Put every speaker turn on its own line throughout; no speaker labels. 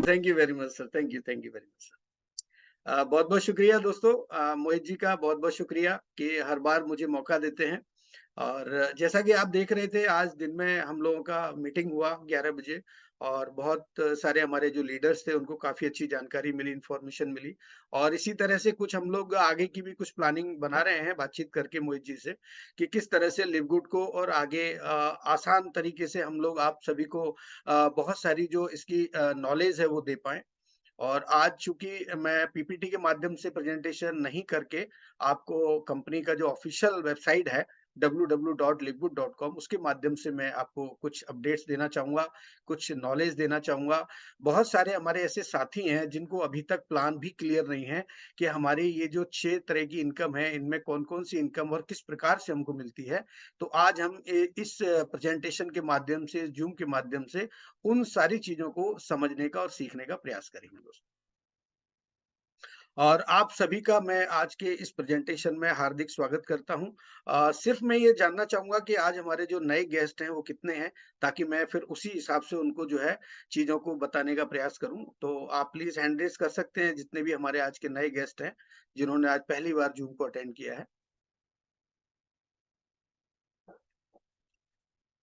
Thank you very much sir, thank you very much sir. बहुत-बहुत शुक्रिया दोस्तों, मोहित जी का बहुत-बहुत शुक्रिया कि हर बार मुझे मौका देते हैं। और जैसा कि आप देख रहे थे, आज दिन में हम लोगों का मीटिंग हुआ 11 बजे, और बहुत सारे हमारे जो लीडर्स थे उनको काफ़ी अच्छी जानकारी मिली, इन्फॉर्मेशन मिली। और इसी तरह से कुछ हम लोग आगे की भी कुछ प्लानिंग बना रहे हैं बातचीत करके मोहित जी से, कि किस तरह से लिव गुड को और आगे आसान तरीके से हम लोग आप सभी को बहुत सारी जो इसकी नॉलेज है वो दे पाएँ। और आज चूँकि मैं पीपीटी के माध्यम से प्रेज़ेंटेशन नहीं करके आपको कंपनी का जो ऑफ़िशियल वेबसाइट है www.livgood.com, उसके माध्यम से मैं आपको कुछ अपडेट्स देना चाहूँगा, कुछ नॉलेज देना चाहूँगा। बहुत सारे हमारे ऐसे साथी हैं जिनको अभी तक प्लान भी क्लियर नहीं है कि हमारी ये जो 6 तरह की इनकम है, इनमें कौन-कौन सी इनकम और किस प्रकार से हमको मिलती है। तो आज हम इस प्रेज़ेंटेशन के माध्यम से, ज़ूम के माध्यम से उन सारी चीज़ों को समझने का और सीखने का प्रयास करेंगे दोस्तों। और आप सभी का मैं आज के इस प्रेज़ेंटेशन में हार्दिक स्वागत करता हूँ। सिर्फ़ मैं ये जानना चाहूँगा कि आज हमारे जो नए गेस्ट हैं वो कितने हैं? ताकि मैं फिर उसी हिसाब से उनको जो है चीज़ों को बताने का प्रयास करूँ। तो आप प्लीज़ हैंड रेज़ कर सकते हैं जितने भी हमारे आज के नए गेस्ट हैं, जिन्होंने आज पहली बार ज़ूम को अटेंड किया है।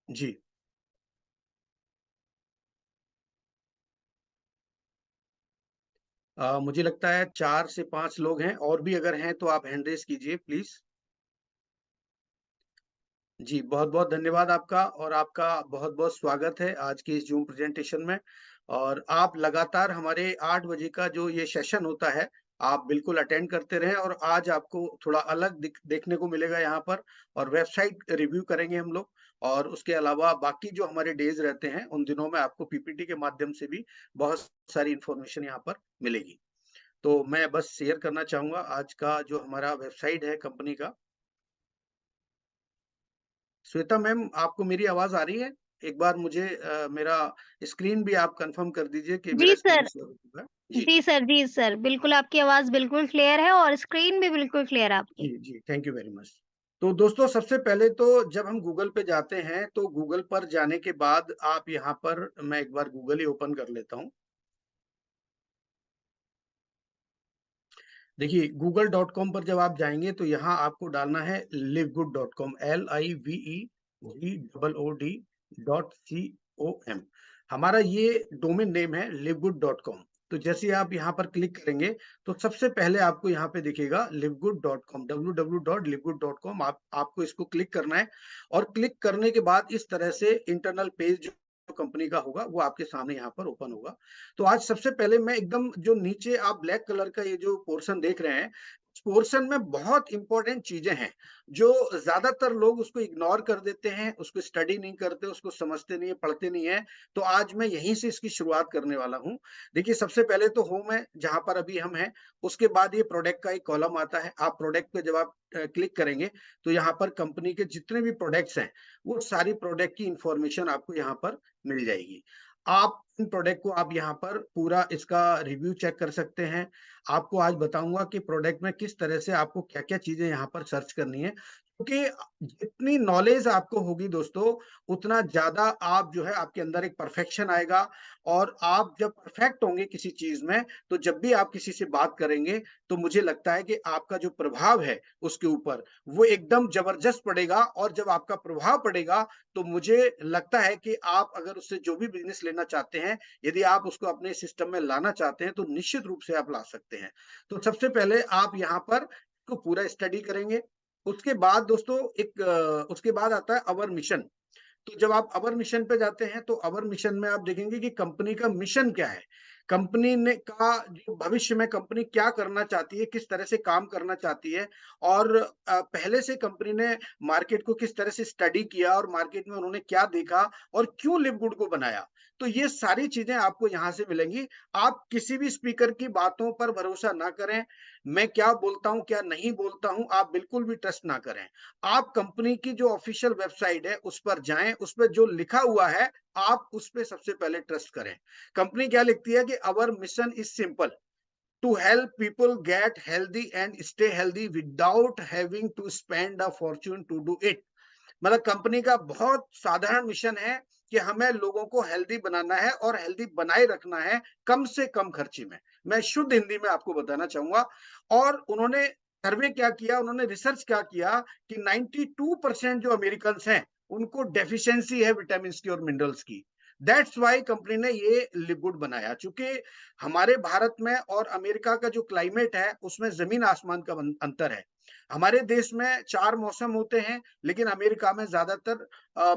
जी। मुझे लगता है 4 से 5 लोग हैं, और भी अगर हैं तो आप हैंड रेज़ कीजिए प्लीज़। जी, बहुत-बहुत धन्यवाद आपका, और आपका बहुत-बहुत स्वागत है आज की इस ज़ूम प्रेज़ेंटेशन में। और आप लगातार हमारे 8 बजे का जो ये सेशन होता है, आप बिल्कुल अटेंड करते रहें, और आज आपको थोड़ा अलग देखने को मिलेगा यहाँ पर। और वेबसाइट रिव्यू करेंगे हम लोग, और उसके अलावा बाकी जो हमारे डेज़ रहते हैं, उन दिनों में आपको पीपीटी के माध्यम से भी बहुत सारी इन्फॉर्मेशन यहाँ पर मिलेगी। तो मैं बस शेयर करना चाहूँगा आज का जो हमारा वेबसाइट है कंपनी का। श्वेता मैम, आपको मेरी आवाज़ आ रही है? एक बार मुझे मेरा स्क्रीन भी आप कन्फर्म कर दीजिए कि
जी
मेरा स्क्रीन
सर।
शेयर हो चुका है। जी,
जी सर, जी सर। बिल्कुल आपकी आवाज़ बिल्कुल क्लियर है और स्क्रीन भी बिल्कुल क्लियर है आपकी।
जी, थैंक यू वेरी मच। तो दोस्तों, सबसे पहले तो जब हम गूगल पे जाते हैं, तो गूगल पर जाने के बाद आप यहाँ पर, मैं एक बार गूगल ही ओपन कर लेता हूँ। देखिए, google.com पर जब आप जाएँगे तो यहाँ आपको डालना है livegood.com, livegood.com। हमारा ये डोमेन नेम है livegood.com। तो जैसे ही आप यहाँ पर क्लिक करेंगे, तो सबसे पहले आपको यहाँ पे दिखेगा livegood.com, www.livegood.com। आपको इसको क्लिक करना है, और क्लिक करने के बाद इस तरह से इंटरनल पेज जो कंपनी का होगा, वो आपके सामने यहाँ पर ओपन होगा। तो आज सबसे पहले मैं एकदम जो नीचे आप ब्लैक कलर का ये जो पोर्शन देख रहे हैं, इस पोर्शन में बहुत इम्पोर्टेंट चीज़ें हैं, जो ज़्यादातर लोग उसको इग्नोर कर देते हैं, उसको स्टडी नहीं करते, उसको समझते नहीं है, पढ़ते नहीं है। तो आज मैं यहीं से इसकी शुरुआत करने वाला हूँ। देखिए, सबसे पहले तो होम है, जहाँ पर अभी हम हैं, उसके बाद ये प्रोडक्ट का एक कॉलम आता है। आप प्रोडक्ट पे जब आप क्लिक करेंगे, तो यहाँ पर कंपनी के जितने भी प्रोडक्ट्स हैं, वो सारी प्रोडक्ट की इन्फॉर्मेशन आपको यहाँ पर मिल जाएगी। आप इन प्रोडक्ट को आप यहाँ पर पूरा इसका रिव्यू चेक कर सकते हैं। आपको आज बताऊँगा कि प्रोडक्ट में किस तरह से आपको क्या-क्या चीज़ें यहाँ पर सर्च करनी है। क्योंकि जितनी नॉलेज आपको होगी दोस्तों, उतना ज़्यादा आप जो है आपके अंदर एक परफेक्शन आएगा, और आप जब परफेक्ट होंगे किसी चीज़ में, तो जब भी आप किसी से बात करेंगे, तो मुझे लगता है कि आपका जो प्रभाव है उसके ऊपर, वो एकदम ज़बरदस्त पड़ेगा। और जब आपका प्रभाव पड़ेगा, तो मुझे लगता है कि आप अगर उससे जो भी बिज़नेस लेना चाहते हैं, यदि आप उसको अपने सिस्टम में लाना चाहते हैं, तो निश्चित रूप से आप ला सकते हैं। तो सबसे पहले आप यहाँ पर इसको पूरा स्टडी करेंगे। उसके बाद दोस्तों उसके बाद आता है अवर मिशन। तो जब आप अवर मिशन पे जाते हैं, तो अवर मिशन में आप देखेंगे कि कंपनी का मिशन क्या है? कंपनी ने का जो भविष्य में कंपनी क्या करना चाहती है, किस तरह से काम करना चाहती है, और पहले से कंपनी ने मार्केट को किस तरह से स्टडी किया, और मार्केट में उन्होंने क्या देखा, और क्यों लिव गुड को बनाया। तो ये सारी चीज़ें आपको यहाँ से मिलेंगी। आप किसी भी स्पीकर की बातों पर भरोसा ना करें। मैं क्या बोलता हूँ, क्या नहीं बोलता हूँ, आप बिल्कुल भी ट्रस्ट ना करें। आप कंपनी की जो ऑफिशियल वेबसाइट है उस पर जाएँ, उस पे जो लिखा हुआ है, आप उस पे सबसे पहले ट्रस्ट करें। कंपनी क्या लिखती है कि our mission is simple, to help people get healthy and stay healthy without having to spend a fortune to do it. मतलब कंपनी का बहुत साधारण मिशन है कि हमें लोगों को हेल्दी बनाना है और हेल्दी बनाए रखना है कम से कम खर्चे में। मैं शुद्ध हिंदी में आपको बताना चाहूँगा। और उन्होंने सर्वे क्या किया, उन्होंने रिसर्च क्या किया कि 92% जो अमेरिकन्स हैं, उनको डेफिशिएंसी है विटामिन्स की और मिनरल्स की। दैट्स व्हाई कंपनी ने ये लिव गुड बनाया। चूँकि हमारे भारत में और अमेरिका का जो क्लाइमेट है, उसमें ज़मीन-आसमान का अंतर है। हमारे देश में 4 मौसम होते हैं, लेकिन अमेरिका में ज़्यादातर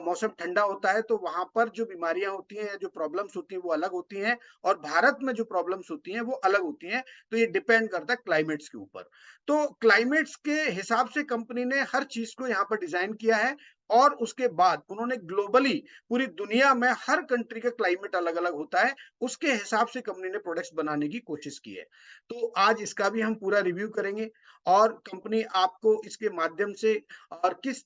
मौसम ठंडा होता है, तो वहाँ पर जो बीमारियाँ होती हैं, जो प्रॉब्लम्स होती हैं, वो अलग होती हैं और भारत में जो प्रॉब्लम्स होती हैं, वो अलग होती हैं। तो ये डिपेंड करता है क्लाइमेट्स के ऊपर। तो क्लाइमेट्स के हिसाब से कंपनी ने हर चीज़ को यहाँ पर डिज़ाइन किया है और उसके बाद उन्होंने ग्लोबली पूरी दुनिया में हर कंट्री का क्लाइमेट अलग-अलग होता है, उसके हिसाब से कंपनी ने प्रोडक्ट्स बनाने की कोशिश की है। तो आज इसका भी हम पूरा रिव्यू करेंगे और कंपनी आपको इसके माध्यम से और किस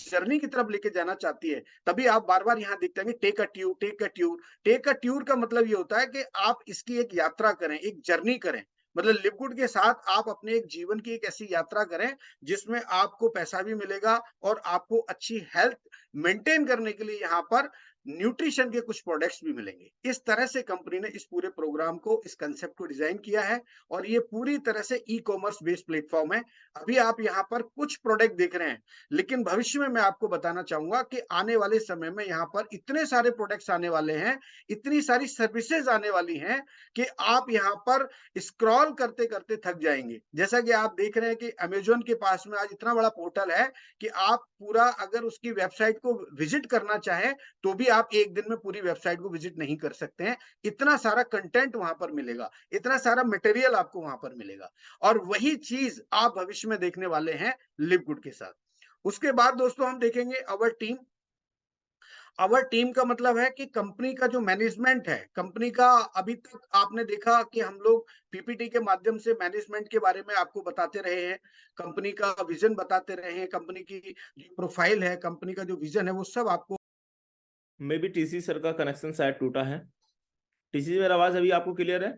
जर्नी की तरफ लेके जाना चाहती है। तभी आप बार-बार यहाँ देखते होंगे take a tour, take a tour. Take a tour का मतलब ये होता है कि आप इसकी एक यात्रा करें, एक जर्नी करें। मतलब लिव गुड के साथ आप अपने एक जीवन की एक ऐसी यात्रा करें, जिसमें आपको पैसा भी मिलेगा और आपको अच्छी हेल्थ मेंटेन करने के लिए यहाँ पर न्यूट्रिशन के कुछ प्रोडक्ट्स भी मिलेंगे। इस तरह से कंपनी ने इस पूरे प्रोग्राम को, इस कांसेप्ट को डिज़ाइन किया है और ये पूरी तरह से ई-कॉमर्स बेस्ड प्लेटफ़ॉर्म है। अभी आप यहाँ पर कुछ प्रोडक्ट देख रहे हैं, लेकिन भविष्य में मैं आपको बताना चाहूँगा कि आने वाले समय में यहाँ पर इतने सारे प्रोडक्ट्स आने वाले हैं, इतनी सारी सर्विसेज़ आने वाली हैं कि आप यहाँ पर स्क्रॉल करते-करते थक जाएँगे। जैसा कि आप देख रहे हैं कि अमेज़न के पास में आज इतना बड़ा पोर्टल है कि आप पूरा अगर उसकी वेबसाइट को विज़िट करना चाहें, तो भी आप एक दिन में पूरी वेबसाइट को विज़िट नहीं कर सकते हैं। इतना सारा कंटेंट वहाँ पर मिलेगा, इतना सारा मटेरियल आपको वहाँ पर मिलेगा और वही चीज़ आप भविष्य में देखने वाले हैं लिव गुड के साथ। उसके बाद दोस्तों हम देखेंगे अवर टीम। अवर टीम का मतलब है कि कंपनी का जो मैनेजमेंट है, कंपनी का अभी तक आपने देखा कि हम लोग पीपीटी के माध्यम से मैनेजमेंट के बारे में आपको बताते रहे हैं, कंपनी का विज़न बताते रहे हैं, कंपनी की जो प्रोफाइल है, कंपनी का जो विज़न है, वो सब आपको
मे बी टीसी सर का कनेक्शन शायद टूटा है। टीसी जी, मेरा आवाज़ अभी आपको क्लियर है?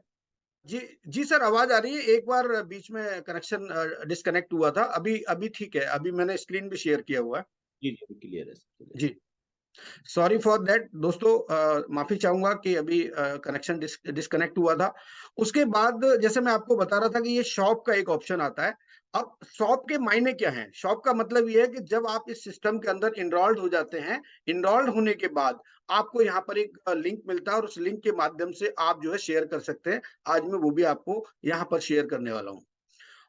जी, जी सर आवाज़ आ रही है। एक बार बीच में कनेक्शन डिस्कनेक्ट हुआ था। अभी अभी ठीक है, अभी मैंने स्क्रीन भी शेयर किया हुआ है।
जी, जी, अभी क्लियर है सर, क्लियर है।
जी। सॉरी फॉर दैट दोस्तों, माफ़ी चाहूँगा कि अभी कनेक्शन डिस्कनेक्ट हुआ था। उसके बाद जैसे मैं आपको बता रहा था कि ये शॉप का एक ऑप्शन आता है। अब शॉप के मायने क्या हैं? शॉप का मतलब ये है कि जब आप इस सिस्टम के अंदर एनरोल्ड हो जाते हैं, एनरोल्ड होने के बाद आपको यहाँ पर एक लिंक मिलता है और उस लिंक के माध्यम से आप जो है शेयर कर सकते हैं। आज मैं वो भी आपको यहाँ पर शेयर करने वाला हूँ।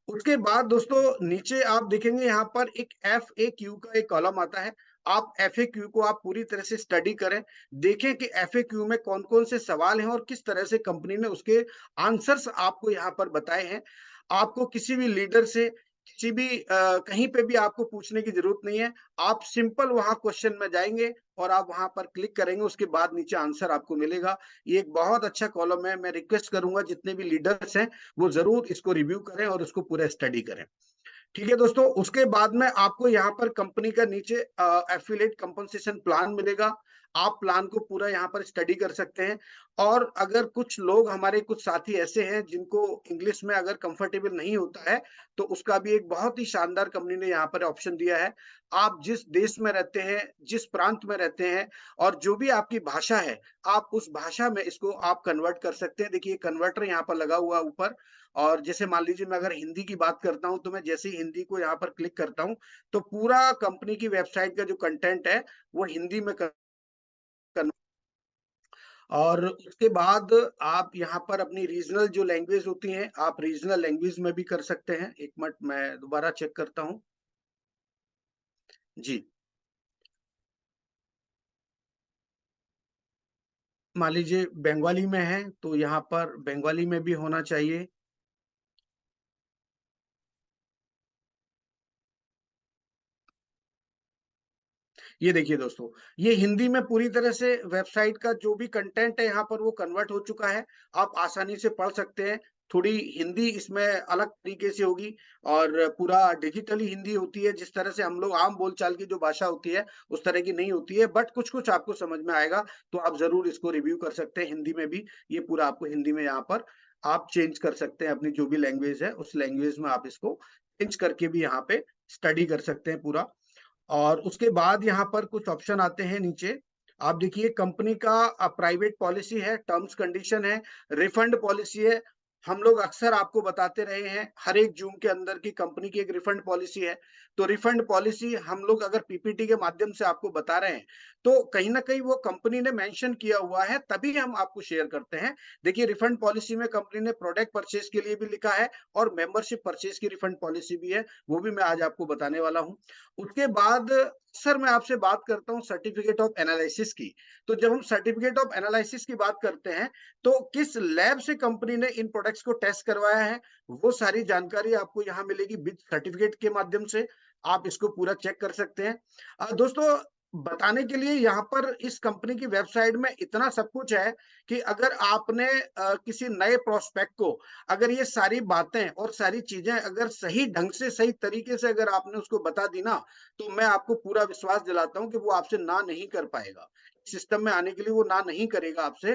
उसके बाद दोस्तों नीचे आप देखेंगे यहाँ पर एक एफएक्यू का एक कॉलम आता है। आप एफएक्यू को आप पूरी तरह से स्टडी करें, देखें कि एफएक्यू में कौन-कौन से सवाल हैं और किस तरह से कंपनी ने उसके आंसर्स आपको यहाँ पर बताए हैं। आपको किसी भी लीडर से, किसी भी कहीं पे भी आपको पूछने की ज़रूरत नहीं है। आप सिंपल वहाँ क्वेश्चन में जाएँगे और आप वहाँ पर क्लिक करेंगे, उसके बाद नीचे आंसर आपको मिलेगा। ये एक बहुत अच्छा कॉलम है, मैं रिक्वेस्ट करूँगा जितने भी लीडर्स हैं, वो ज़रूर इसको रिव्यू करें और उसको पूरा स्टडी करें। ठीक है दोस्तों, उसके बाद में आपको यहाँ पर कंपनी का नीचे एफिलिएट कंपनसेशन प्लान मिलेगा। आप प्लान को पूरा यहाँ पर स्टडी कर सकते हैं और अगर कुछ लोग हमारे कुछ साथी ऐसे हैं जिनको इंग्लिश में अगर कंफर्टेबल नहीं होता है, तो उसका भी एक बहुत ही शानदार कंपनी ने यहाँ पर ऑप्शन दिया है। आप जिस देश में रहते हैं, जिस प्रांत में रहते हैं और जो भी आपकी भाषा है, आप उस भाषा में इसको आप कन्वर्ट कर सकते हैं। देखिए कन्वर्टर यहाँ पर लगा हुआ है ऊपर और जैसे मान लीजिए मैं अगर हिंदी की बात करता हूँ, तो मैं जैसे ही हिंदी को यहाँ पर क्लिक करता हूँ, तो पूरा कंपनी की वेबसाइट का जो कंटेंट है, वो हिंदी में कन और उसके बाद आप यहाँ पर अपनी रीजनल जो लैंग्वेज होती हैं, आप रीजनल लैंग्वेज में भी कर सकते हैं। 1 मिनट मैं दोबारा चेक करता हूँ। जी, मान लीजिए बंगाली में है, तो यहाँ पर बंगाली में भी होना चाहिए। ये देखिए दोस्तों, ये हिंदी में पूरी तरह से वेबसाइट का जो भी कंटेंट है यहाँ पर वो कन्वर्ट हो चुका है। आप आसानी से पढ़ सकते हैं। थोड़ी हिंदी इसमें अलग तरीके से होगी और पूरा डिजिटली हिंदी होती है, जिस तरह से हम लोग आम बोलचाल की जो भाषा होती है, उस तरह की नहीं होती है, बट कुछ-कुछ आपको समझ में आएगा, तो आप ज़रूर इसको रिव्यू कर सकते हैं हिंदी में भी। ये पूरा आपको हिंदी में यहाँ पर आप चेंज कर सकते हैं, अपनी जो भी लैंग्वेज है, उस लैंग्वेज में आप इसको चेंज करके भी यहाँ पे स्टडी कर सकते हैं पूरा। और उसके बाद यहाँ पर कुछ ऑप्शन आते हैं नीचे। आप देखिए कंपनी का प्राइवेट पॉलिसी है, टर्म्स कंडीशन है, रिफंड पॉलिसी है। हम लोग अक्सर आपको बताते रहे हैं हर एक जूम के अंदर की कंपनी की एक रिफंड पॉलिसी है। तो रिफंड पॉलिसी हम लोग अगर पीपीटी के माध्यम से आपको बता रहे हैं, तो कहीं न कहीं वो कंपनी ने मेंशन किया हुआ है, तभी हम आपको शेयर करते हैं। देखिए रिफंड पॉलिसी में कंपनी ने प्रोडक्ट परचेज़ के लिए भी लिखा है और मेंबरशिप परचेज़ की रिफंड पॉलिसी भी है, वो भी मैं आज आपको बताने वाला हूँ। उसके बाद सर मैं आपसे बात करता हूँ सर्टिफिकेट ऑफ एनालिसिस की। तो जब हम सर्टिफिकेट ऑफ एनालिसिस की बात करते हैं, तो किस लैब से कंपनी ने इन प्रोडक्ट्स को टेस्ट करवाया है, वो सारी जानकारी आपको यहाँ मिलेगी विद सर्टिफिकेट के माध्यम से। आप इसको पूरा चेक कर सकते हैं। दोस्तों बताने के लिए यहाँ पर इस कंपनी की वेबसाइट में इतना सब कुछ है कि अगर आपने किसी नए प्रोस्पेक्ट को अगर ये सारी बातें और सारी चीजें अगर सही ढंग से, सही तरीके से अगर आपने उसको बता दी ना, तो मैं आपको पूरा विश्वास दिलाता हूँ कि वो आपसे ना नहीं कर पाएगा। सिस्टम में आने के लिए वो ना नहीं करेगा आपसे,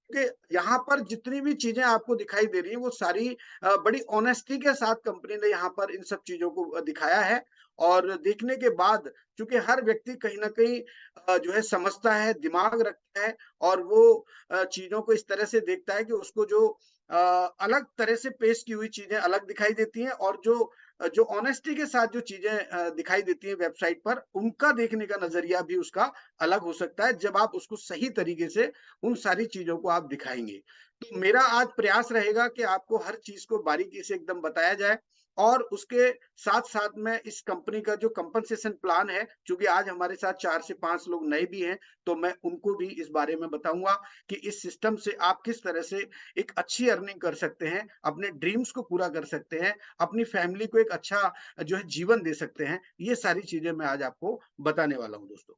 क्योंकि यहाँ पर जितनी भी चीजें आपको दिखाई दे रही है वो सारी बड़ी ऑनेस्टी के साथ कंपनी ने यहाँ पर इन सब चीजों को दिखाया है। और देखने के बाद चूंकि हर व्यक्ति कहीं ना कहीं जो है समझता है, दिमाग रखता है और वो चीजों को इस तरह से देखता है कि उसको जो अलग तरह से पेश की हुई चीजें अलग दिखाई देती हैं और जो ऑनेस्टी के साथ जो चीजें दिखाई देती हैं वेबसाइट पर, उनका देखने का नजरिया भी उसका अलग हो सकता है जब आप उसको सही तरीके से उन सारी चीजों को आप दिखाएंगे। तो मेरा आज प्रयास रहेगा कि आपको हर चीज को बारीकी से एकदम बताया जाए और उसके साथ-साथ में इस कंपनी का जो कंपनसेशन प्लान है, चूँकि आज हमारे साथ 4 से 5 लोग नए भी हैं, तो मैं उनको भी इस बारे में बताऊँगा कि इस सिस्टम से आप किस तरह से एक अच्छी अर्निंग कर सकते हैं, अपने ड्रीम्स को पूरा कर सकते हैं, अपनी फैमिली को एक अच्छा जो है जीवन दे सकते हैं। ये सारी चीज़ें मैं आज आपको बताने वाला हूँ दोस्तों।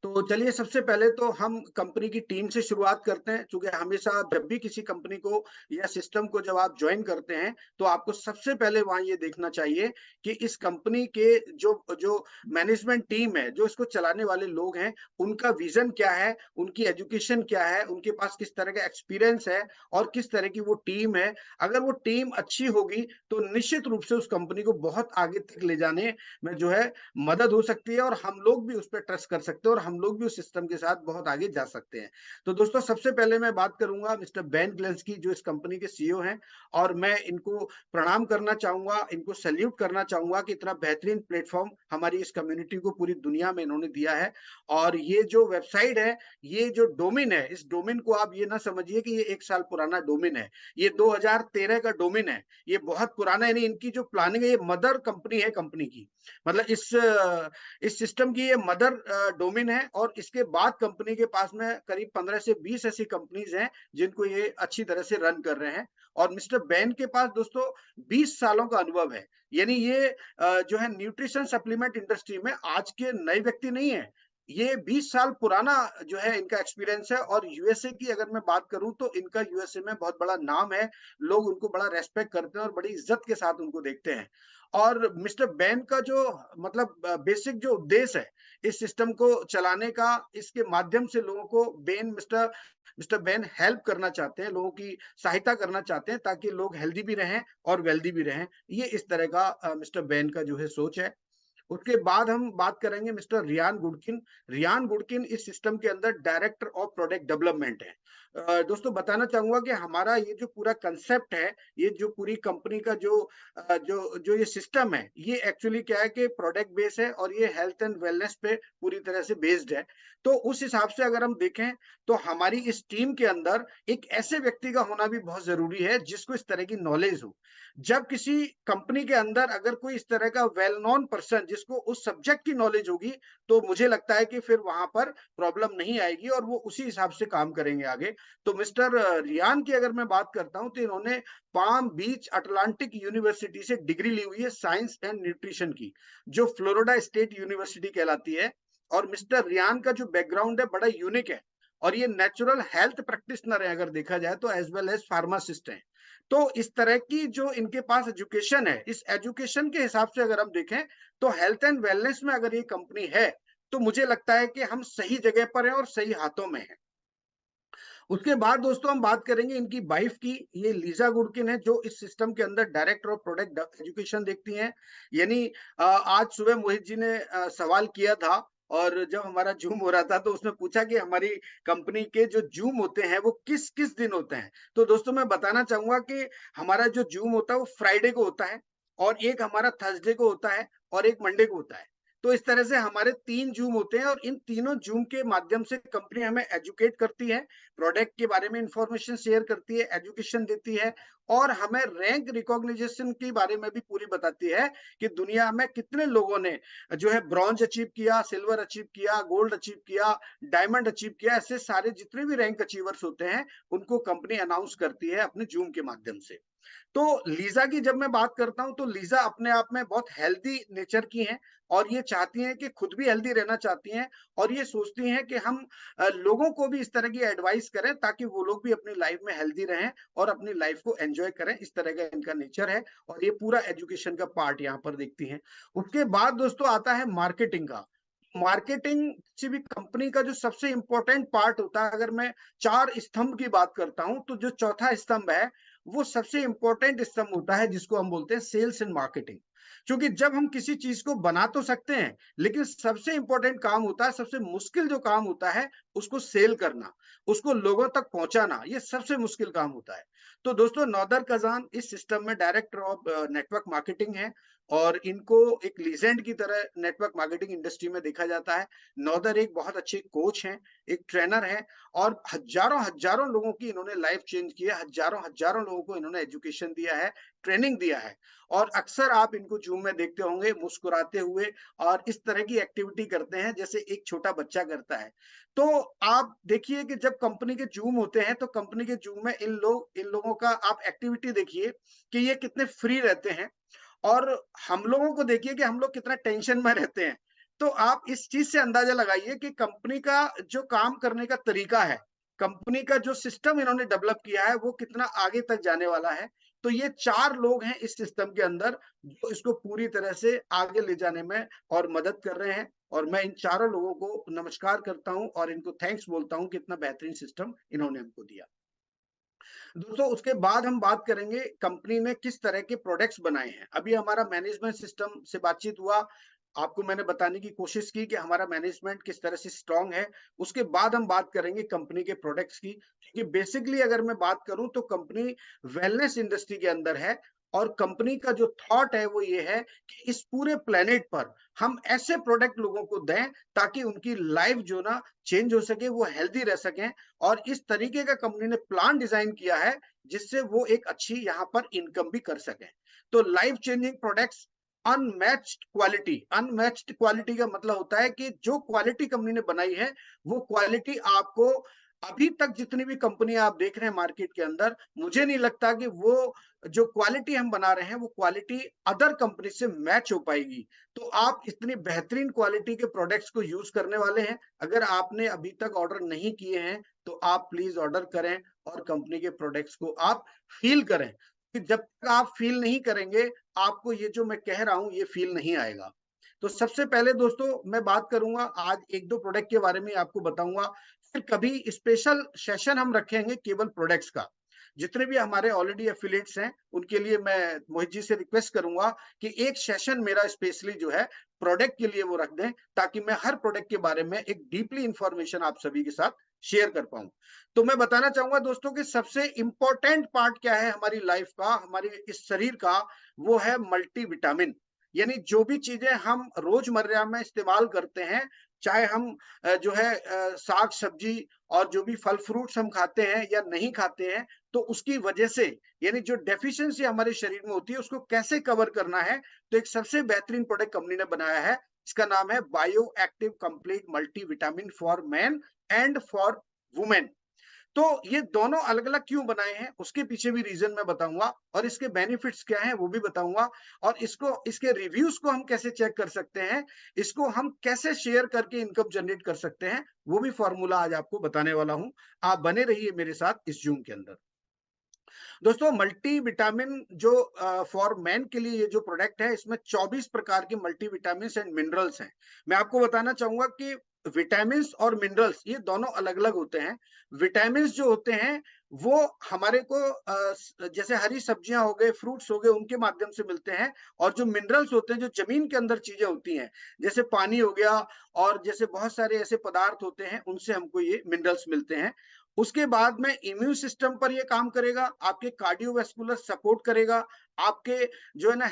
तो चलिए सबसे पहले तो हम कंपनी की टीम से शुरुआत करते हैं, चूँकि हमेशा जब भी किसी कंपनी को या सिस्टम को जब आप जॉइन करते हैं, तो आपको सबसे पहले वहाँ ये देखना चाहिए कि इस कंपनी के जो जो मैनेजमेंट टीम है, जो इसको चलाने वाले लोग हैं, उनका विज़न क्या है, उनकी एजुकेशन क्या है, उनके पास किस तरह का एक्सपीरियंस है और किस तरह की वो टीम है। अगर वो टीम अच्छी होगी, तो निश्चित रूप से उस कंपनी को बहुत आगे तक ले जाने में जो है मदद हो सकती है और हम लोग भी उस पे ट्रस्ट कर सकते हैं और हम लोग भी उस सिस्टम के साथ बहुत आगे जा सकते हैं। तो दोस्तों सबसे पहले मैं बात करूँगा मिस्टर बेन ग्लेंस्की जो इस कंपनी के सीईओ हैं और मैं इनको प्रणाम करना चाहूँगा, इनको सैल्यूट करना चाहूँगा कि इतना बेहतरीन प्लेटफ़ॉर्म हमारी इस कम्युनिटी को पूरी दुनिया में इन्होंने दिया है। और ये जो वेबसाइट है, ये जो डोमेन है, इस डोमेन को आप ये ना समझिए कि ये 1 साल पुराना डोमेन है। ये 2013 का डोमेन है। ये बहुत पुराना यानी इनकी जो प्लानिंग है, ये मदर कंपनी है कंपनी की। मतलब इस सिस्टम की ये मदर डोमेन है और इसके बाद कंपनी के पास में करीब 15 से 20 ऐसी कंपनीज हैं जिनको ये अच्छी तरह से रन कर रहे हैं और मिस्टर बैन के पास दोस्तों 20 सालों का अनुभव है। यानी ये जो है न्यूट्रिशन सप्लीमेंट इंडस्ट्री में आज के नए व्यक्ति नहीं है। ये 20 साल पुराना जो है इनका एक्सपीरियंस है और यूएसए की अगर मैं बात करूं तो इनका यूएसए में बहुत बड़ा नाम है। लोग उनको बड़ा रेस्पेक्ट करते हैं और बड़ी इज्जत के साथ उनको देखते हैं। और मिस्टर बैन का जो मतलब बेसिक जो उद्देश्य है इस सिस्टम को चलाने का, इसके माध्यम से लोगों को मिस्टर मिस्टर बैन हेल्प करना चाहते हैं, लोगों की सहायता करना चाहते हैं ताकि लोग हेल्दी भी रहें और वेल्दी भी रहें। ये इस तरह का मिस्टर बैन का जो है सोच है। उसके बाद हम बात करेंगे मिस्टर रियान गुडकिन। रियान गुडकिन इस सिस्टम के अंदर डायरेक्टर ऑफ प्रोडक्ट डेवलपमेंट है। दोस्तों बताना चाहूंगा कि हमारा ये जो पूरा कंसेप्ट है, ये जो पूरी कंपनी का जो ये सिस्टम है, ये एक्चुअली क्या है कि प्रोडक्ट बेस है और ये हेल्थ एंड वेलनेस पे पूरी तरह से बेस्ड है। तो उस हिसाब से अगर हम देखें तो हमारी इस टीम के अंदर एक ऐसे व्यक्ति का होना भी बहुत जरूरी है जिसको इस तरह की नॉलेज हो। जब किसी कंपनी के अंदर अगर कोई इस तरह का वेल नोन पर्सन जिसको उस सब्जेक्ट की नॉलेज होगी, तो मुझे लगता है कि फिर वहां पर प्रॉब्लम नहीं आएगी और वो उसी हिसाब से काम करेंगे आगे। तो मिस्टर रियान की अगर मैं बात करता हूं तो इन्होंने पाम बीच अटलांटिक यूनिवर्सिटी से डिग्री ली हुई है साइंस एंड न्यूट्रिशन की, जो फ्लोरिडा स्टेट यूनिवर्सिटी कहलाती है। और मिस्टर रियान का जो बैकग्राउंड है बड़ा यूनिक है और ये नेचुरल हेल्थ प्रैक्टिशनर है अगर देखा जाए तो, एज वेल एज फार्मासिस्ट हैं। तो इस तरह की जो इनके पास एजुकेशन है, इस एजुकेशन के हिसाब से अगर हम देखें तो हेल्थ एंड वेलनेस में अगर ये कंपनी है, तो मुझे लगता है कि हम सही जगह पर हैं और सही हाथों में हैं। उसके बाद दोस्तों हम बात करेंगे इनकी वाइफ की। ये लीजा गुडकिन है जो इस सिस्टम के अंदर डायरेक्टर ऑफ प्रोडक्ट एजुकेशन देखती हैं। यानी आज सुबह मोहित जी ने सवाल किया था और जब हमारा जूम हो रहा था तो उसने पूछा कि हमारी कंपनी के जो जूम होते हैं वो किस किस दिन होते हैं। तो दोस्तों मैं बताना चाहूंगा कि हमारा जो जूम होता है वो फ्राइडे को होता है, और एक हमारा थर्सडे को होता है, और एक मंडे को होता है। तो इस तरह से हमारे 3 जूम होते हैं, और इन तीनों जूम के माध्यम से कंपनी हमें एजुकेट करती है, प्रोडक्ट के बारे में इंफॉर्मेशन शेयर करती है, एजुकेशन देती है, और हमें रैंक रिकॉग्निशन के बारे में भी पूरी बताती है कि दुनिया में कितने लोगों ने जो है ब्रॉन्ज अचीव किया, सिल्वर अचीव किया, गोल्ड अचीव किया, डायमंड अचीव किया। ऐसे सारे जितने भी रैंक अचीवर्स होते हैं उनको कंपनी अनाउंस करती है अपने जूम के माध्यम से। तो लीज़ा की जब मैं बात करता हूँ तो लीज़ा अपने आप में बहुत हेल्दी नेचर की हैं, और ये चाहती हैं कि खुद भी हेल्दी रहना चाहती हैं, और ये सोचती हैं कि हम लोगों को भी इस तरह की एडवाइस करें ताकि वो लोग भी अपनी लाइफ में हेल्दी रहें और अपनी लाइफ को एंजॉय करें। इस तरह का इनका नेचर है, और ये पूरा एजुकेशन का पार्ट यहाँ पर देखती हैं। उसके बाद दोस्तों आता है मार्केटिंग का। मार्केटिंग किसी भी कंपनी का जो सबसे इंपॉर्टेंट पार्ट होता है, अगर मैं 4 स्तंभ की बात करता हूँ तो जो चौथा स्तंभ है वो सबसे इंपॉर्टेंट स्तंभ होता है, जिसको हम बोलते हैं सेल्स एंड मार्केटिंग। क्योंकि जब हम किसी चीज को बना तो सकते हैं, लेकिन सबसे इंपॉर्टेंट काम होता है, सबसे मुश्किल जो काम होता है उसको सेल करना, उसको लोगों तक पहुंचाना, ये सबसे मुश्किल काम होता है। तो दोस्तों नौदर कजान इस सिस्टम में डायरेक्टर ऑफ नेटवर्क मार्केटिंग है, और इनको एक लीजेंड की तरह नेटवर्क मार्केटिंग इंडस्ट्री में देखा जाता है। नौदर एक बहुत अच्छे कोच हैं, एक ट्रेनर हैं, और हजारों हजारों लोगों की इन्होंने लाइफ चेंज की है, हजारों हजारों लोगों को इन्होंने एजुकेशन दिया है, ट्रेनिंग दिया है। और अक्सर आप इनको जूम में देखते होंगे मुस्कुराते हुए, और इस तरह की एक्टिविटी करते हैं जैसे एक छोटा बच्चा करता है। तो आप देखिए कि जब कंपनी के जूम होते हैं तो कंपनी के जूम में इन लोगों का आप एक्टिविटी देखिए कि ये कितने फ्री रहते हैं, और हम लोगों को देखिए कि हम लोग कितना टेंशन में रहते हैं। तो आप इस चीज से अंदाजा लगाइए कि कंपनी का जो काम करने का तरीका है, कंपनी का जो सिस्टम इन्होंने डेवलप किया है वो कितना आगे तक जाने वाला है। तो ये 4 लोग हैं इस सिस्टम के अंदर जो इसको पूरी तरह से आगे ले जाने में और मदद कर रहे हैं, और मैं इन चारों लोगों को नमस्कार करता हूं और इनको थैंक्स बोलता हूं कि इतना बेहतरीन सिस्टम इन्होंने हमको दिया। दोस्तों उसके बाद हम बात करेंगे कंपनी ने किस तरह के प्रोडक्ट्स बनाए हैं। अभी हमारा मैनेजमेंट सिस्टम से बातचीत हुआ, आपको मैंने बताने की कोशिश की कि हमारा मैनेजमेंट किस तरह से स्ट्रांग है। उसके बाद हम बात करेंगे कंपनी के प्रोडक्ट्स की, क्योंकि बेसिकली अगर मैं बात करूं तो कंपनी वेलनेस इंडस्ट्री के अंदर है, और कंपनी का जो थॉट है वो ये है कि इस पूरे प्लेनेट पर हम ऐसे प्रोडक्ट लोगों को दें ताकि उनकी लाइफ जो ना चेंज हो सके, वो हेल्दी रह सकें, और इस तरीके का कंपनी ने प्लान डिजाइन किया है जिससे वो एक अच्छी यहाँ पर इनकम भी कर सकें। तो life changing products, unmatched quality का मतलब होता है कि जो क्वालिटी कंपनी ने बनाई है वो क्वालिटी आपको अभी तक जितनी भी कंपनी आप देख रहे हैं मार्केट के अंदर, मुझे नहीं लगता कि वो जो क्वालिटी हम बना रहे हैं वो क्वालिटी अदर कंपनी से मैच हो पाएगी। तो आप इतनी बेहतरीन क्वालिटी के प्रोडक्ट्स को यूज करने वाले हैं। अगर आपने अभी तक ऑर्डर नहीं किए हैं तो आप प्लीज ऑर्डर करें और कंपनी के प्रोडक्ट्स को आप फील करें, कि जब तक आप फील नहीं करेंगे आपको ये जो मैं कह रहा हूं ये फील नहीं आएगा। तो सबसे पहले दोस्तों मैं बात करूंगा आज एक दो प्रोडक्ट के बारे में आपको बताऊंगा, फिर कभी स्पेशल सेशन हम रखेंगे केवल प्रोडक्ट्स का। जितने भी हमारे ऑलरेडी एफिलिएट्स हैं उनके लिए मैं मोहित जी से रिक्वेस्ट करूंगा कि एक सेशन मेरा स्पेशली जो है प्रोडक्ट के लिए वो रख दें, ताकि मैं हर प्रोडक्ट के बारे में एक डीपली इंफॉर्मेशन आप सभी के साथ शेयर कर पाऊं। तो मैं बताना चाहूंगा दोस्तों कि सबसे इंपॉर्टेंट पार्ट क्या है हमारी लाइफ का, हमारे इस शरीर का, वो है मल्टीविटामिन। यानी जो भी चीजें हम रोजमर्रा में इस्तेमाल करते हैं, चाहे हम जो है साग सब्जी और जो भी फल फ्रूट्स हम खाते हैं या नहीं खाते हैं, तो उसकी वजह से यानी जो डेफिशिएंसी हमारे शरीर में होती है उसको कैसे कवर करना है। तो एक सबसे बेहतरीन प्रोडक्ट कंपनी ने बनाया है, इसका नाम है bio active complete multivitamin for man and for women. तो ये दोनों अलग अलग क्यों बनाए हैं उसके पीछे भी रीजन मैं बताऊंगा, और इसके बेनिफिट्स क्या हैं वो भी बताऊंगा, और इसको इसके रिव्यूज को हम कैसे चेक कर सकते हैं, इसको हम कैसे शेयर करके इनकम जनरेट कर सकते हैं, वो भी फॉर्मूला आज आपको बताने वाला हूं। आप बने रहिए मेरे साथ इस जूम के अंदर। दोस्तों मल्टीविटामिन जो फॉर मैन के लिए ये जो प्रोडक्ट है, इसमें 24 प्रकार के मल्टीविटामिन एंड मिनरल्स हैं। मैं आपको बताना चाहूंगा कि विटामिन और मिनरल्स ये दोनों अलग अलग होते हैं। विटामिन जो होते हैं वो हमारे को जैसे हरी सब्जियां हो गए, फ्रूट्स हो गए, उनके माध्यम से मिलते हैं। और जो मिनरल्स होते हैं, जो जमीन के अंदर चीजें होती हैं, जैसे पानी हो गया और जैसे बहुत सारे ऐसे पदार्थ होते हैं, उनसे हमको ये मिनरल्स मिलते हैं। उसके बाद में इम्यून सिस्टम पर ये काम करेगा, आपके कार्डियोवैस्कुलर सपोर्ट करेगा, आपके जो है ना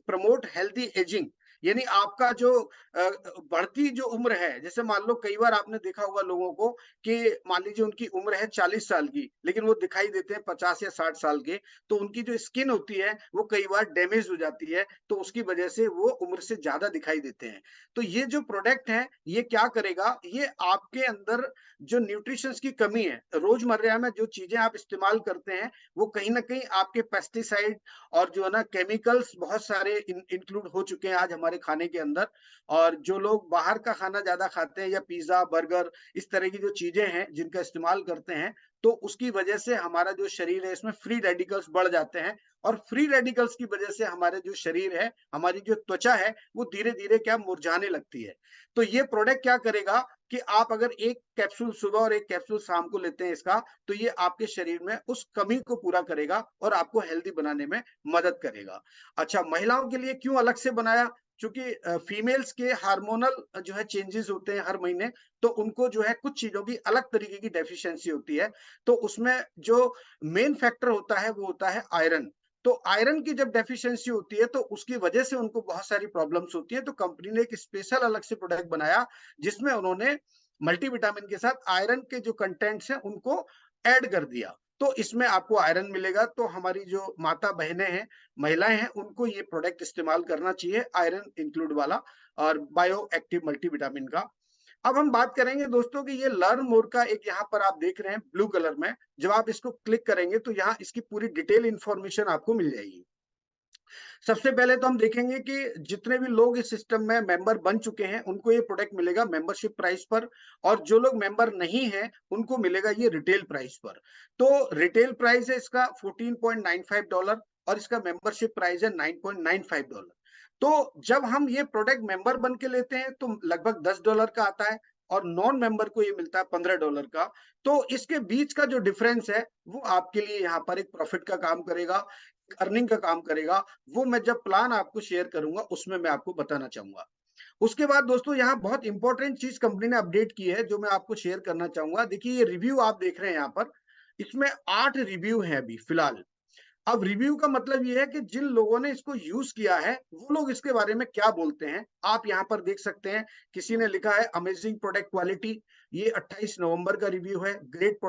प्रमोट हेल्थी एजिंग, यानी आपका जो बढ़ती जो उम्र है, जैसे मान लो कई बार आपने देखा होगा लोगों को कि मान लीजिए उनकी उम्र है 40 साल की, लेकिन वो दिखाई देते हैं 50 या 60 साल के, तो उनकी जो स्किन होती है वो कई बार डैमेज हो जाती है, तो उसकी वजह से वो उम्र से ज्यादा दिखाई देते हैं। तो ये जो प्रोडक्ट है, ये क्या करेगा, ये आपके अंदर जो न्यूट्रिशंस की कमी है, रोजमर्रा में जो चीजें आप इस्तेमाल करते हैं, वो कहीं ना कहीं आपके पेस्टिसाइड और जो है ना केमिकल्स बहुत सारे इंक्लूड हो चुके हैं आज हमारे खाने के अंदर। और जो लोग बाहर का खाना ज्यादा खाते हैं या पिज्जा बर्गर इस तरह की जो चीजें हैं जिनका इस्तेमाल करते हैं, तो उसकी वजह से हमारा जो शरीर है इसमें फ्री रेडिकल्स बढ़ जाते हैं। और फ्री रेडिकल्स की वजह से हमारे जो शरीर है, हमारी जो त्वचा है, वो धीरे धीरे क्या मुरझाने लगती है। तो ये प्रोडक्ट क्या करेगा कि आप अगर एक कैप्सूल सुबह और एक कैप्सूल शाम को लेते हैं इसका, तो ये आपके शरीर में उस कमी को पूरा करेगा और आपको हेल्दी बनाने में मदद करेगा। अच्छा, महिलाओं के लिए क्यों अलग से बनाया? चूंकि फीमेल्स के हार्मोनल जो है चेंजेस होते हैं हर महीने, तो उनको जो है कुछ चीजों की अलग तरीके की डेफिशिएंसी होती है। तो उसमें जो मेन फैक्टर होता है वो होता है आयरन। तो आयरन की जब डेफिशिएंसी होती है तो उसकी वजह से उनको बहुत सारी प्रॉब्लम्स होती है। तो कंपनी ने एक स्पेशल अलग से प्रोडक्ट बनाया जिसमें उन्होंने मल्टीविटामिन के साथ आयरन के जो कंटेंट्स हैं उनको ऐड कर दिया। तो इसमें आपको आयरन मिलेगा। तो हमारी जो माता बहनें हैं, महिलाएं हैं, उनको ये प्रोडक्ट इस्तेमाल करना चाहिए आयरन इंक्लूड वाला और बायो एक्टिव मल्टीविटामिन का। अब हम बात करेंगे दोस्तों कि ये लर्न मोर का एक यहाँ पर आप देख रहे हैं ब्लू कलर में, जब आप इसको क्लिक करेंगे तो यहाँ इसकी पूरी डिटेल इंफॉर्मेशन आपको मिल जाएगी। सबसे पहले तो हम देखेंगे कि जितने भी लोग इस सिस्टम में मेंबर बन चुके हैं उनको ये प्रोडक्ट मिलेगा मेंबरशिप प्राइस पर, और जो लोग मेंबर नहीं हैं उनको मिलेगा ये रिटेल प्राइस पर। तो रिटेल प्राइस है इसका $14.95 और इसका मेंबरशिप प्राइस है $9.95। तो जब हम ये प्रोडक्ट मेंबर बन के लेते हैं तो लगभग $10 का आता है, और नॉन मेंबर को ये मिलता है $15 का। तो इसके बीच का जो डिफरेंस है वो आपके लिए यहाँ पर एक प्रॉफिट का काम करेगा, अर्निंग का काम करेगा। वो मैं जब प्लान आपको शेयर करूंगा उसमें मैं आपको बताना चाहूंगा। उसके बाद दोस्तों यहाँ बहुत इंपॉर्टेंट चीज कंपनी ने अपडेट की है जो मैं आपको शेयर करना चाहूंगा। देखिए ये रिव्यू आप देख रहे हैं यहाँ पर, इसमें 8 रिव्यू हैं अभी फिलहाल। अब रिव्यू का मतलब ये है कि जिन लोगों ने इसको यूज किया है वो लोग इसके बारे में क्या बोलते हैं, आप यहाँ पर देख सकते हैं। किसी ने लिखा है अमेजिंग प्रोडक्ट क्वालिटी, ये 28 नवंबर का रिव्यू है। Great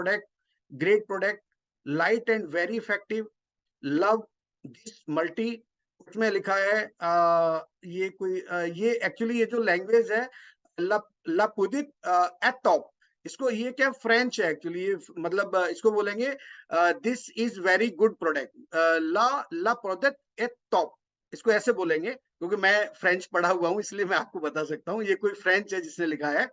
product, light and very effective, love this multi. उसमें लिखा है ये कोई ये एक्चुअली ये जो लैंग्वेज है लापुदित एट टॉप, इसको ये क्या फ्रेंच है एक्चुअली, ये मतलब इसको बोलेंगे this is very good product, ला ला प्रोडक्ट एट टॉप, इसको ऐसे बोलेंगे क्योंकि मैं फ्रेंच पढ़ा हुआ हूँ इसलिए मैं आपको बता सकता हूँ। ये कोई फ्रेंच है जिसने लिखा है।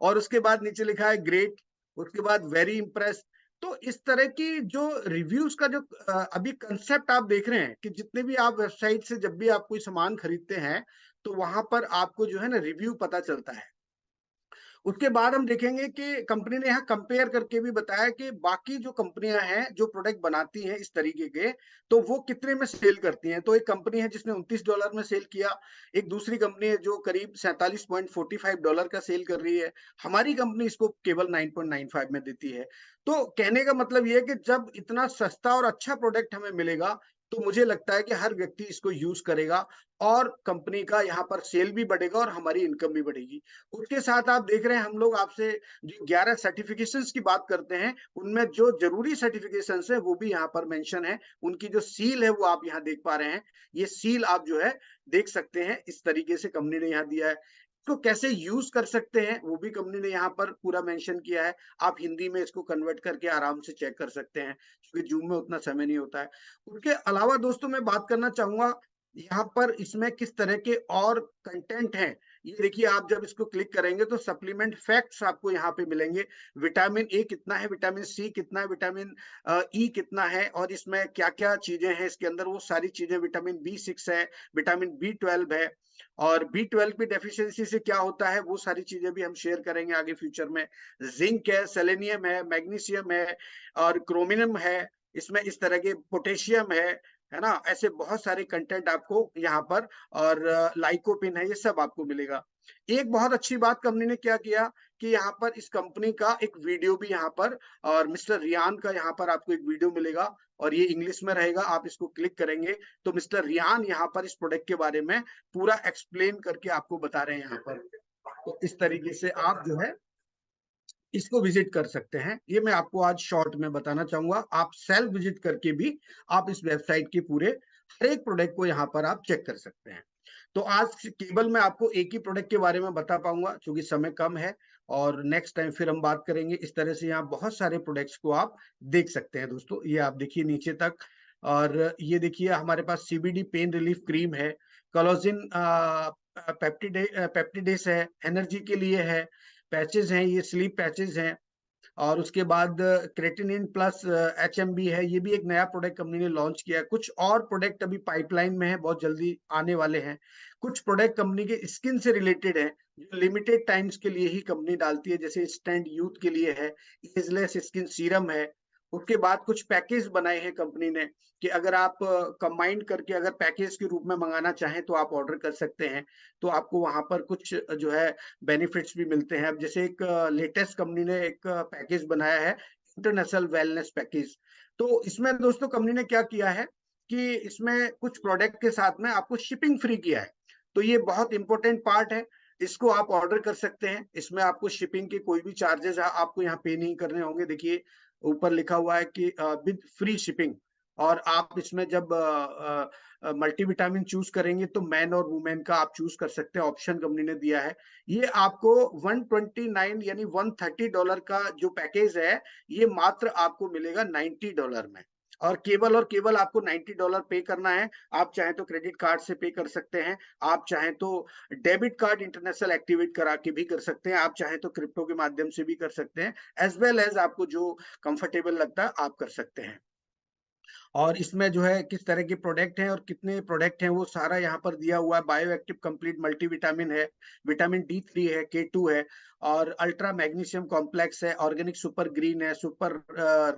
और उसके बाद नीचे लिखा है ग्रेट, उसके बाद वेरी इंप्रेस। तो इस तरह की जो रिव्यूज का जो अभी कंसेप्ट आप देख रहे हैं कि जितने भी आप वेबसाइट से जब भी आप कोई सामान खरीदते हैं तो वहां पर आपको जो है ना रिव्यू पता चलता है। उसके बाद हम देखेंगे कि कंपनी ने यहाँ कंपेयर करके भी बताया कि बाकी जो कंपनियां हैं जो प्रोडक्ट बनाती हैं इस तरीके के, तो वो कितने में सेल करती हैं। तो एक कंपनी है जिसने $29 में सेल किया, एक दूसरी कंपनी है जो करीब $47.45 का सेल कर रही है, हमारी कंपनी इसको केवल 9.95 में देती है। तो कहने का मतलब ये है कि जब इतना सस्ता और अच्छा प्रोडक्ट हमें मिलेगा तो मुझे लगता है कि हर व्यक्ति इसको यूज करेगा और कंपनी का यहाँ पर सेल भी बढ़ेगा और हमारी इनकम भी बढ़ेगी। उसके साथ आप देख रहे हैं हम लोग आपसे जो 11 सर्टिफिकेशंस की बात करते हैं, उनमें जो जरूरी सर्टिफिकेशंस है वो भी यहाँ पर मेंशन है। उनकी जो सील है वो आप यहाँ देख पा रहे हैं। ये सील आप जो है देख सकते हैं, इस तरीके से कंपनी ने यहाँ दिया है। इसको कैसे यूज कर सकते हैं वो भी कंपनी ने यहाँ पर पूरा मेंशन किया है। आप हिंदी में इसको कन्वर्ट करके आराम से चेक कर सकते हैं क्योंकि जूम में उतना समय नहीं होता है। उसके अलावा दोस्तों मैं बात करना चाहूंगा यहाँ पर इसमें किस तरह के और कंटेंट हैं ये देखिए आप जब इसको क्लिक करेंगे तो सप्लीमेंट फैक्ट्स आपको यहाँ पे मिलेंगे। विटामिन ए कितना है, विटामिन सी कितना है, विटामिन ई कितना है, और इसमें क्या क्या चीजें हैं इसके अंदर, वो सारी चीजें, विटामिन B6 है, विटामिन B12 है, और B12 की डेफिशिएंसी से क्या होता है वो सारी चीजें भी हम शेयर करेंगे आगे फ्यूचर में। जिंक है, सेलेनियम है, मैग्नीशियम है, और क्रोमियम है, इसमें इस तरह के पोटेशियम है ना, ऐसे बहुत सारे कंटेंट आपको यहाँ पर, और लाइकोपिन है, ये सब आपको मिलेगा। एक बहुत अच्छी बात कंपनी ने क्या किया कि यहाँ पर इस कंपनी का एक वीडियो भी यहाँ पर, और मिस्टर रियान का यहाँ पर आपको एक वीडियो मिलेगा, और ये इंग्लिश में रहेगा। आप इसको क्लिक करेंगे तो मिस्टर रियान यहाँ पर इस प्रोडक्ट के बारे में पूरा एक्सप्लेन करके आपको बता रहे हैं यहाँ पर। तो इस तरीके से आप जो है इसको विजिट कर सकते हैं। ये मैं आपको आज शॉर्ट में बताना चाहूंगा। आप सेल्फ विजिट करके भी आप इस वेबसाइट के पूरे हर एक प्रोडक्ट को यहाँ पर आप चेक कर सकते हैं। तो आज केवल मैं आपको एक ही प्रोडक्ट के बारे में बता पाऊंगा क्योंकि समय कम है, और नेक्स्ट टाइम फिर हम बात करेंगे। इस तरह से यहाँ बहुत सारे प्रोडक्ट्स को आप देख सकते हैं दोस्तों। ये आप देखिए नीचे तक, और ये देखिए हमारे पास CBD पेन रिलीफ क्रीम है, कोलाजिन पेप्टिडेस है, एनर्जी के लिए है, पैचेज हैं, ये स्लीप पैचेज हैं, और उसके बाद क्रेटिनिन प्लस HMB है, ये भी एक नया प्रोडक्ट कंपनी ने लॉन्च किया है। कुछ और प्रोडक्ट अभी पाइपलाइन में है, बहुत जल्दी आने वाले हैं। कुछ प्रोडक्ट कंपनी के स्किन से रिलेटेड है, जो लिमिटेड टाइम्स के लिए ही कंपनी डालती है, जैसे स्टैंड यूथ के लिए है, एजलेस स्किन सीरम है। उसके बाद कुछ पैकेज बनाए हैं कंपनी ने कि अगर आप कंबाइन करके अगर पैकेज के रूप में मंगाना चाहें तो आप ऑर्डर कर सकते हैं, तो आपको वहां पर कुछ जो है बेनिफिट्स भी मिलते हैं। अब जैसे एक लेटेस्ट कंपनी ने एक पैकेज बनाया है, इंटरनेशनल वेलनेस पैकेज। तो इसमें दोस्तों कंपनी ने क्या किया है कि इसमें कुछ प्रोडक्ट के साथ में आपको शिपिंग फ्री किया है। तो ये बहुत इंपॉर्टेंट पार्ट है, इसको आप ऑर्डर कर सकते हैं। इसमें आपको शिपिंग के कोई भी चार्जेस आपको यहाँ पे नहीं करने होंगे। देखिए ऊपर लिखा हुआ है कि विद फ्री शिपिंग, और आप इसमें जब मल्टीविटामिन चूज करेंगे तो मैन और वुमेन का आप चूज कर सकते हैं, ऑप्शन कंपनी ने दिया है। ये आपको 129 यानी $130 का जो पैकेज है, ये मात्र आपको मिलेगा $90 में, और केवल आपको $90 पे करना है। आप चाहें तो क्रेडिट कार्ड से पे कर सकते हैं, आप चाहें तो डेबिट कार्ड इंटरनेशनल एक्टिवेट करा के भी कर सकते हैं, आप चाहें तो क्रिप्टो के माध्यम से भी कर सकते हैं, एज वेल एज आपको जो कंफर्टेबल लगता है आप कर सकते हैं। और इसमें जो है किस तरह के प्रोडक्ट हैं और कितने प्रोडक्ट हैं वो सारा यहाँ पर दिया हुआ है। बायो एक्टिव कंप्लीट मल्टीविटामिन है, विटामिन D3 है, K2 है, और अल्ट्रा मैग्नीशियम कॉम्प्लेक्स है, ऑर्गेनिक सुपर ग्रीन है, सुपर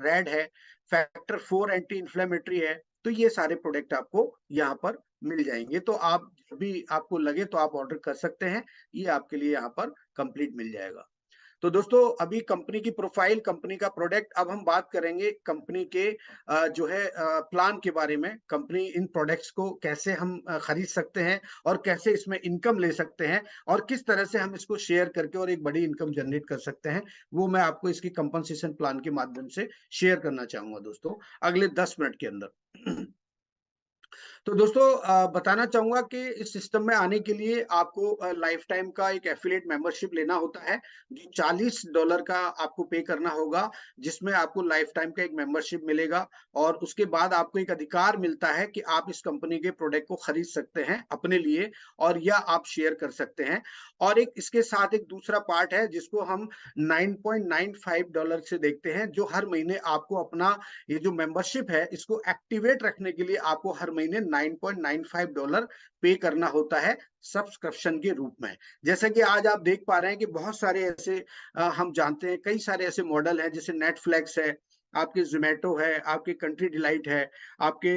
रेड है, फैक्टर 4 एंटी इंफ्लेमेटरी है। तो ये सारे प्रोडक्ट आपको यहाँ पर मिल जाएंगे। तो आप जब भी आपको लगे तो आप ऑर्डर कर सकते हैं, ये आपके लिए यहाँ पर कंप्लीट मिल जाएगा। तो दोस्तों अभी कंपनी की प्रोफाइल, कंपनी का प्रोडक्ट, अब हम बात करेंगे कंपनी के जो है प्लान के बारे में। कंपनी इन प्रोडक्ट्स को कैसे हम खरीद सकते हैं और कैसे इसमें इनकम ले सकते हैं, और किस तरह से हम इसको शेयर करके और एक बड़ी इनकम जनरेट कर सकते हैं, वो मैं आपको इसकी कंपनसेशन प्लान के माध्यम से शेयर करना चाहूंगा दोस्तों अगले 10 मिनट के अंदर। तो दोस्तों बताना चाहूंगा कि इस सिस्टम में आने के लिए आपको लाइफ टाइम का एक एफिलिएट मेंबरशिप लेना होता है, जो $40 का आपको पे करना होगा, जिसमें आपको लाइफ टाइम का एक मेंबरशिप मिलेगा, और उसके बाद आपको एक अधिकार मिलता है कि आप इस कंपनी के प्रोडक्ट को खरीद सकते हैं अपने लिए, और या आप शेयर कर सकते हैं। और एक इसके साथ एक दूसरा पार्ट है जिसको हम $9.95 से देखते हैं, जो हर महीने आपको अपना ये जो मेंबरशिप है इसको एक्टिवेट रखने के लिए आपको हर महीने $9.95 पे करना होता है सब्सक्रिप्शन के रूप में। जैसे कि आज आप देख पा रहे हैं कि बहुत सारे ऐसे हम जानते हैं कई सारे ऐसे मॉडल हैं, जैसे नेटफ्लिक्स है, आपके जोमेटो है, आपके कंट्री डिलाइट है, आपके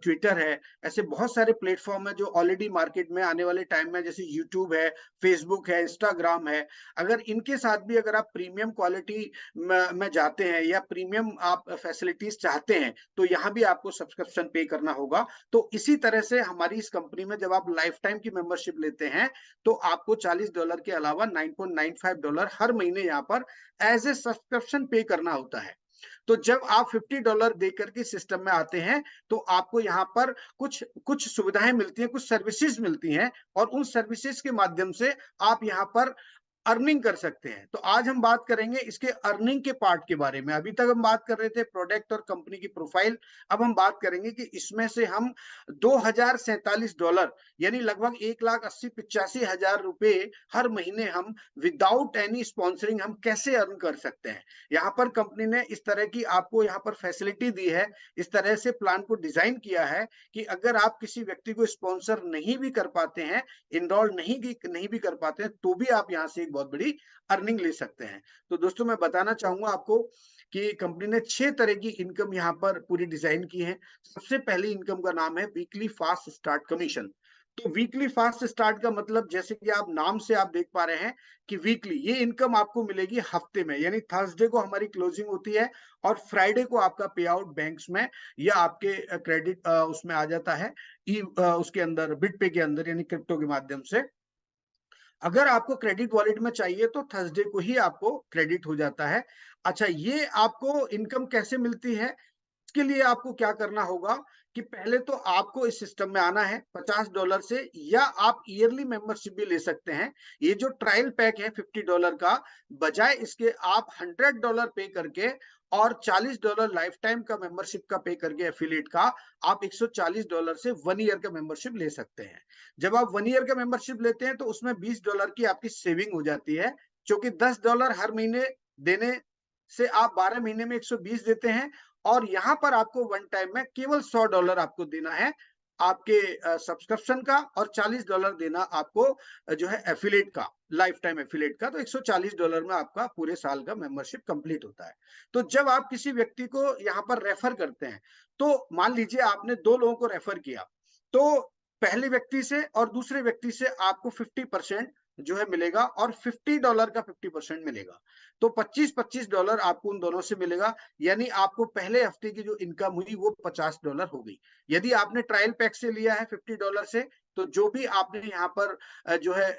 ट्विटर है। ऐसे बहुत सारे प्लेटफॉर्म है जो ऑलरेडी मार्केट में आने वाले टाइम में, जैसे यूट्यूब है, फेसबुक है, इंस्टाग्राम है। अगर इनके साथ भी अगर आप प्रीमियम क्वालिटी में जाते हैं या प्रीमियम आप फैसिलिटीज चाहते हैं, तो यहाँ भी आपको सब्सक्रिप्शन पे करना होगा। तो इसी तरह से हमारी इस कंपनी में जब आप लाइफ टाइम की मेंबरशिप लेते हैं तो आपको $40 के अलावा $9.95 हर महीने यहाँ पर एज ए सब्सक्रिप्शन पे करना होता है। तो जब आप $50 देकर के सिस्टम में आते हैं तो आपको यहाँ पर कुछ कुछ सुविधाएं मिलती हैं, कुछ सर्विसेज मिलती हैं, और उन सर्विसेज के माध्यम से आप यहाँ पर अर्निंग कर सकते हैं। तो आज हम बात करेंगे इसके अर्निंग के पार्ट के बारे में। अभी तक हम बात कर रहे थे प्रोडक्ट और कंपनी की प्रोफाइल, अब हम बात करेंगे कि इसमें से हम $2047 यानी लगभग 1,80,85,000 रुपए हर महीने हम विदाउट एनी स्पॉन्सरिंग हम कैसे अर्न कर सकते हैं। यहाँ पर कंपनी ने इस तरह की आपको यहाँ पर फैसिलिटी दी है, इस तरह से प्लान को डिजाइन किया है कि अगर आप किसी व्यक्ति को स्पॉन्सर नहीं भी कर पाते हैं, इनरोल नहीं भी कर पाते हैं, तो भी आप यहाँ से एक बहुत बड़ी अर्निंग ले सकते हैं। तो दोस्तों मैं बताना चाहूंगा आपको कि कंपनी ने 6 तरह की इनकम यहाँ पर पूरी डिजाइन की है। सबसे पहली इनकम का नाम है वीकली फास्ट स्टार्ट कमीशन। तो वीकली फास्ट स्टार्ट का मतलब जैसे कि आप नाम से आप देख पा रहे हैं कि वीकली ये इनकम आपको मिलेगी हफ्ते में, यानी थर्सडे को हमारी क्लोजिंग होती है और फ्राइडे को आपका पे आउट बैंक्स में या आपके क्रेडिट उसमें आ जाता है उसके अंदर बिटपे के अंदर, यानी क्रिप्टो के माध्यम से। अगर आपको क्रेडिट वॉलेट में चाहिए तो थर्सडे को ही आपको क्रेडिट हो जाता है। अच्छा, ये आपको इनकम कैसे मिलती है, इसके लिए आपको क्या करना होगा कि पहले तो आपको इस सिस्टम में आना है $50 से, या आप ईयरली मेंबरशिप भी ले सकते हैं। ये जो ट्रायल पैक है $50 का, बजाय इसके आप $100 पे करके और $40 लाइफ टाइम का मेंबरशिप का पे करके एफिलिएट का आप $140 से 1 ईयर का मेंबरशिप ले सकते हैं। जब आप 1 ईयर का मेंबरशिप लेते हैं तो उसमें $20 की आपकी सेविंग हो जाती है, जो कि $10 हर महीने देने से आप 12 महीने में 120 देते हैं। और यहाँ पर आपको वन टाइम में केवल $100 आपको देना है आपके सब्सक्रिप्शन का, और $40 देना आपको जो है एफिलेट का, लाइफ टाइम एफिलेट का। तो $140 में आपका पूरे साल का मेंबरशिप कंप्लीट होता है। तो जब आप किसी व्यक्ति को यहाँ पर रेफर करते हैं, तो मान लीजिए आपने 2 लोगों को रेफर किया, तो पहले व्यक्ति से और दूसरे व्यक्ति से आपको 50% जो है मिलेगा और $50 का 50% मिलेगा। तो $25-25 आपको उन दोनों से मिलेगा, यानी आपको पहले हफ्ते की जो इनकम हुई वो $50 हो गई। यदि आपने ट्रायल पैक से लिया है $50 से, तो जो भी आपने यहाँ पर जो है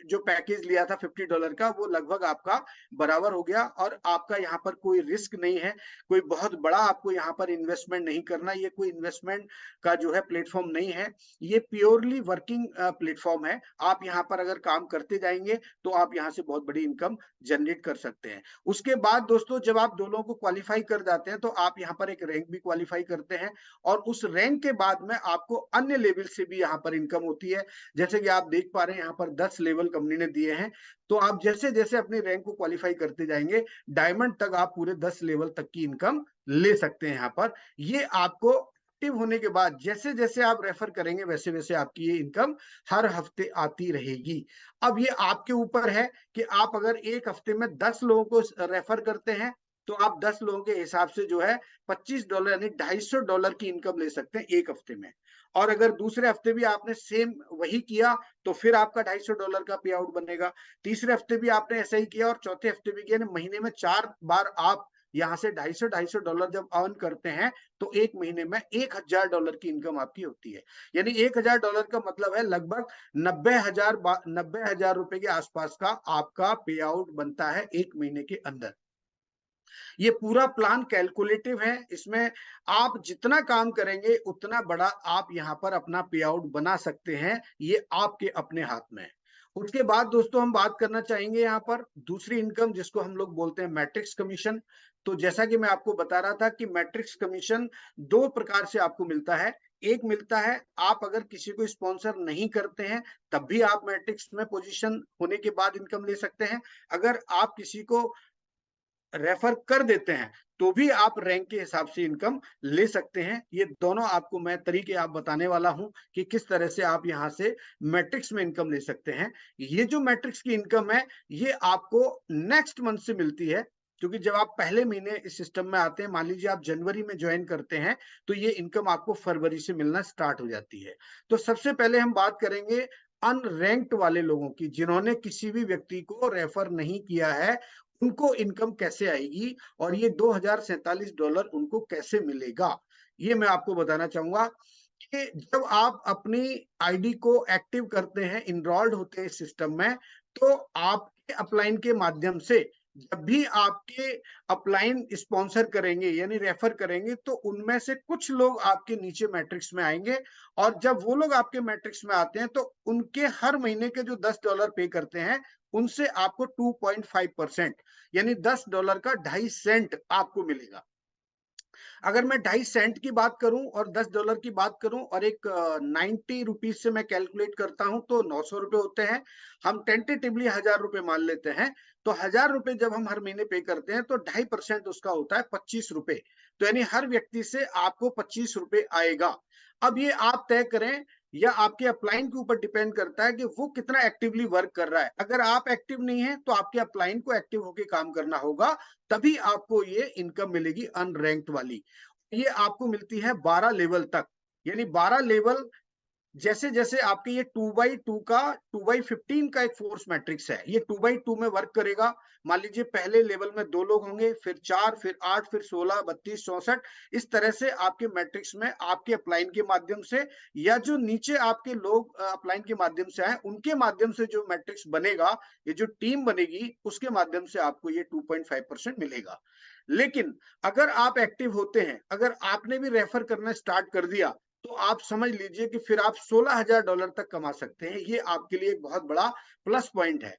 जो पैकेज लिया था $50 का, वो लगभग आपका बराबर हो गया और आपका यहाँ पर कोई रिस्क नहीं है, कोई बहुत बड़ा आपको यहाँ पर इन्वेस्टमेंट नहीं करना। ये कोई इन्वेस्टमेंट का जो है प्लेटफॉर्म नहीं है, ये प्योरली वर्किंग प्लेटफॉर्म है। आप यहाँ पर अगर काम करते जाएंगे तो आप यहाँ से बहुत बड़ी इनकम जनरेट कर सकते हैं। उसके बाद दोस्तों जब आप दो लोगों को क्वालिफाई कर जाते हैं तो आप यहाँ पर एक रैंक भी क्वालिफाई करते हैं, और उस रैंक के बाद में आपको अन्य लेवल से भी यहाँ पर इनकम होती है। जैसे कि आप देख पा रहे हैं यहाँ पर 10 लेवल कंपनी ने दिए हैं। तो आप जैसे जैसे अपने रैंक को क्वालिफाई करते जाएंगे, डायमंड तक आप पूरे 10 लेवल तक की इनकम ले सकते हैं। यहाँ पर ये आपको एक्टिव होने के बाद जैसे जैसे आप रेफर करेंगे वैसे वैसे आपकी ये इनकम हर हफ्ते आती रहेगी। अब ये आपके ऊपर है कि आप अगर एक हफ्ते में 10 लोगों को रेफर करते हैं तो आप 10 लोगों के हिसाब से जो है $25 यानी $250 की इनकम ले सकते हैं एक हफ्ते में। और अगर दूसरे हफ्ते भी आपने सेम वही किया तो फिर आपका $250 का पे आउट बनेगा। तीसरे हफ्ते भी आपने ऐसा ही किया और चौथे हफ्ते भी किया, महीने में 4 बार आप यहाँ से $250 जब अर्न करते हैं तो एक महीने में $1000 की इनकम आपकी होती है। यानी $1000 का मतलब है लगभग 90,000 रुपए के आसपास का आपका पे आउट बनता है एक महीने के अंदर। ये पूरा प्लान कैलकुलेटिव है, इसमें आप जितना काम करेंगे उतना बड़ा आप यहाँ पर अपना पे आउट बना सकते हैं, ये आपके अपने हाथ में है। उसके बाद दोस्तों हम बात करना चाहेंगे यहाँ पर दूसरी इनकम जिसको हम लोग बोलते हैं मैट्रिक्स कमीशन। तो जैसा कि मैं आपको बता रहा था कि मैट्रिक्स कमीशन 2 प्रकार से आपको मिलता है। एक मिलता है आप अगर किसी को स्पॉन्सर नहीं करते हैं तब भी आप मैट्रिक्स में पोजीशन होने के बाद इनकम ले सकते हैं। अगर आप किसी को रेफर कर देते हैं तो भी आप रैंक के हिसाब से इनकम ले सकते हैं। ये दोनों आपको मैं तरीके आप बताने वाला हूं कि किस तरह से आप यहां से मैट्रिक्स में इनकम ले सकते हैं। ये जो मैट्रिक्स की इनकम है ये आपको नेक्स्ट मंथ से मिलती है, क्योंकि जब आप पहले महीने इस सिस्टम में आते हैं, मान लीजिए आप जनवरी में ज्वाइन करते हैं तो ये इनकम आपको फरवरी से मिलना स्टार्ट हो जाती है। तो सबसे पहले हम बात करेंगे अनरैंक्ड वाले लोगों की, जिन्होंने किसी भी व्यक्ति को रेफर नहीं किया है, उनको इनकम कैसे आएगी और ये $2047 उनको कैसे मिलेगा, ये मैं आपको बताना चाहूंगा। कि जब आप अपनी आईडी को एक्टिव करते हैं, इनरोल्ड होते हैं इस सिस्टम में, तो आपके अपलाइन के माध्यम से जब भी आपके अपलाइन स्पॉन्सर करेंगे यानी रेफर करेंगे, तो उनमें से कुछ लोग आपके नीचे मैट्रिक्स में आएंगे, और जब वो लोग आपके मैट्रिक्स में आते हैं तो उनके हर महीने के जो $10 पे करते हैं, उनसे आपको 2.5% यानी $10 का 2.5 सेंट आपको मिलेगा। अगर मैं 2.5 सेंट की बात करूं और $10 की बात करूं और एक 90 रुपीज से मैं कैलकुलेट करता हूं तो 900 रुपए होते हैं। हम टेंटेटिवली 1000 रुपए मान लेते हैं, तो 1000 रुपए जब हम हर महीने पे करते हैं तो 2.5% उसका होता है 25 रुपए। तो यानी हर व्यक्ति से आपको 25 रुपए आएगा। अब ये आप तय करें, या आपके अपलाइन के ऊपर डिपेंड करता है कि वो कितना एक्टिवली वर्क कर रहा है। अगर आप एक्टिव नहीं है तो आपके अपलाइन को एक्टिव होकर काम करना होगा, तभी आपको ये इनकम मिलेगी अनरैंक्ड वाली। ये आपको मिलती है 12 लेवल तक, यानी 12 लेवल। जैसे जैसे आपके ये 2x2 का 2x15 का एक फोर्स मैट्रिक्स है, ये 2x2 में वर्क करेगा। मान लीजिए पहले लेवल में 2 लोग होंगे, फिर 4, फिर 8, फिर 16, 32, 64, इस तरह से आपके मैट्रिक्स में आपके अपलाइन के माध्यम से, या जो नीचे आपके लोग अपलाइन के माध्यम से आए उनके माध्यम से जो मैट्रिक्स बनेगा, ये जो टीम बनेगी उसके माध्यम से आपको ये 2.5% मिलेगा। लेकिन अगर आप एक्टिव होते हैं, अगर आपने भी रेफर करना स्टार्ट कर दिया, तो आप समझ लीजिए कि फिर आप $16,000 तक कमा सकते हैं। ये आपके लिए एक बहुत बड़ा प्लस पॉइंट है।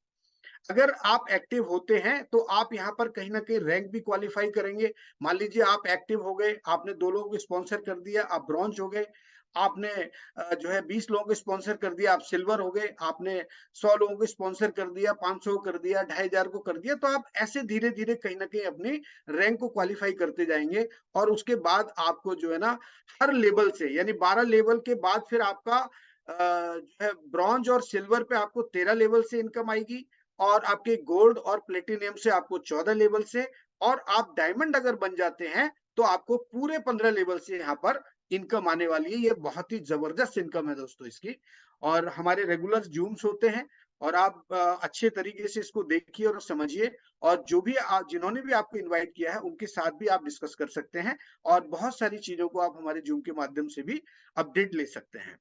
अगर आप एक्टिव होते हैं तो आप यहाँ पर कहीं ना कहीं रैंक भी क्वालिफाई करेंगे। मान लीजिए आप एक्टिव हो गए, आपने 2 लोगों को स्पॉन्सर कर दिया, आप ब्रॉन्ज हो गए। आपने जो है 20 लोगों को स्पॉन्सर कर दिया, आप सिल्वर हो गए। आपने 100 लोगों को स्पॉन्सर कर दिया, 500 कर दिया, 2500 को कर दिया। तो आप ऐसे धीरे धीरे कहीं ना कहीं अपनी रैंक को क्वालिफाई करते जाएंगे, और उसके बाद आपको जो है ना हर लेवल से, यानी 12 लेवल के बाद फिर आपका जो है ब्रॉन्ज और सिल्वर पे आपको 13 लेवल से इनकम आएगी, और आपके गोल्ड और प्लेटिनियम से आपको 14 लेवल से, और आप डायमंड अगर बन जाते हैं तो आपको पूरे 15 लेवल से यहाँ पर इनकम आने वाली है। ये बहुत ही जबरदस्त इनकम है दोस्तों इसकी। और हमारे रेगुलर जूम्स होते हैं, और आप अच्छे तरीके से इसको देखिए और समझिए, और जो भी जिन्होंने भी आपको इनवाइट किया है उनके साथ भी आप डिस्कस कर सकते हैं, और बहुत सारी चीजों को आप हमारे जूम के माध्यम से भी अपडेट ले सकते हैं।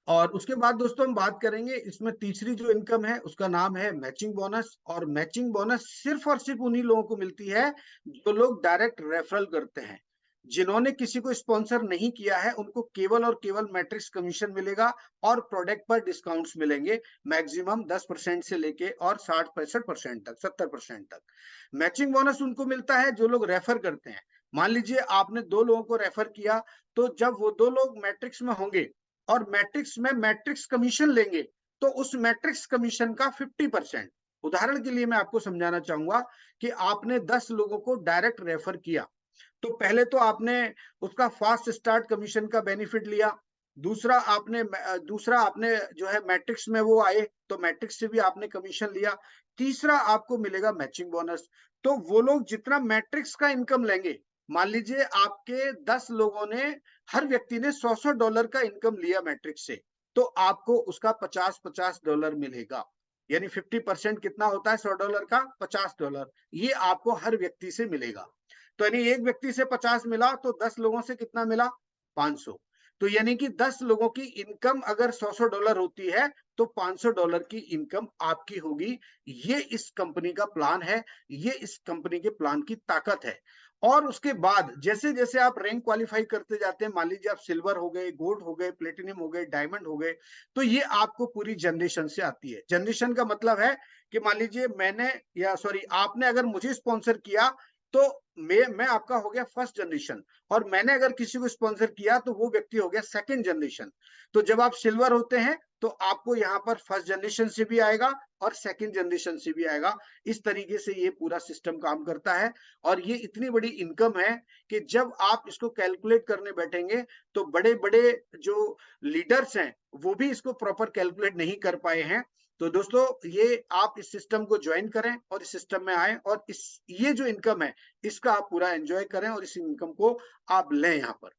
और उसके बाद दोस्तों हम बात करेंगे, इसमें तीसरी जो इनकम है उसका नाम है मैचिंग बोनस। और मैचिंग बोनस सिर्फ और सिर्फ उन्हीं लोगों को मिलती है जो लोग डायरेक्ट रेफरल करते हैं। जिन्होंने किसी को स्पॉन्सर नहीं किया है उनको केवल और केवल मैट्रिक्स कमीशन मिलेगा, और प्रोडक्ट पर डिस्काउंट्स मिलेंगे मैक्सिमम 10% से लेके और 60-65% तक, 70% तक। मैचिंग बोनस उनको मिलता है जो लोग रेफर करते हैं। मान लीजिए आपने 2 लोगों को रेफर किया, तो जब वो 2 लोग मैट्रिक्स में होंगे और मैट्रिक्स में मैट्रिक्स कमीशन लेंगे, तो उस मैट्रिक्स कमीशन का 50%। उदाहरण के लिए मैं आपको समझाना चाहूंगा कि आपने 10 लोगों को डायरेक्ट रेफर किया, तो पहले तो आपने उसका फास्ट स्टार्ट कमीशन का बेनिफिट लिया। दूसरा आपने जो है मैट्रिक्स में वो आए तो मैट्रिक्स से भी आपने कमीशन लिया। तीसरा आपको मिलेगा मैचिंग बोनस। तो वो लोग जितना मैट्रिक्स का इनकम लेंगे, मान लीजिए आपके 10 लोगों ने, हर व्यक्ति ने $100 का इनकम लिया मैट्रिक्स से, तो आपको उसका $50 मिलेगा। यानी 50% कितना होता है $100 का? $50। ये आपको हर व्यक्ति से मिलेगा। तो यानी एक व्यक्ति से 50 मिला तो 10 लोगों से कितना मिला? 500। तो यानी कि 10 लोगों की इनकम अगर $100 होती है तो $500 की इनकम आपकी होगी। ये इस कंपनी का प्लान है, ये इस कंपनी के प्लान की ताकत है। और उसके बाद जैसे जैसे आप रैंक क्वालिफाई करते जाते हैं, मान लीजिए आप सिल्वर हो गए, गोल्ड हो गए, प्लेटिनियम हो गए, डायमंड हो गए, तो ये आपको पूरी जनरेशन से आती है। जनरेशन का मतलब है कि मान लीजिए आपने अगर मुझे स्पॉन्सर किया, तो मैं आपका हो गया फर्स्ट जनरेशन, और मैंने अगर किसी को स्पॉन्सर किया तो वो व्यक्ति हो गया सेकंड जनरेशन। तो जब आप सिल्वर होते हैं तो आपको यहाँ पर फर्स्ट जनरेशन से भी आएगा और सेकंड जनरेशन से भी आएगा। इस तरीके से ये पूरा सिस्टम काम करता है, और ये इतनी बड़ी इनकम है कि जब आप इसको कैलकुलेट करने बैठेंगे तो बड़े बड़े जो लीडर्स हैं वो भी इसको प्रॉपर कैलकुलेट नहीं कर पाए हैं। तो दोस्तों ये आप इस सिस्टम को ज्वाइन करें और इस सिस्टम में आए, और ये जो इनकम है इसका आप पूरा एंजॉय करें, और इस इनकम को आप लें यहाँ पर।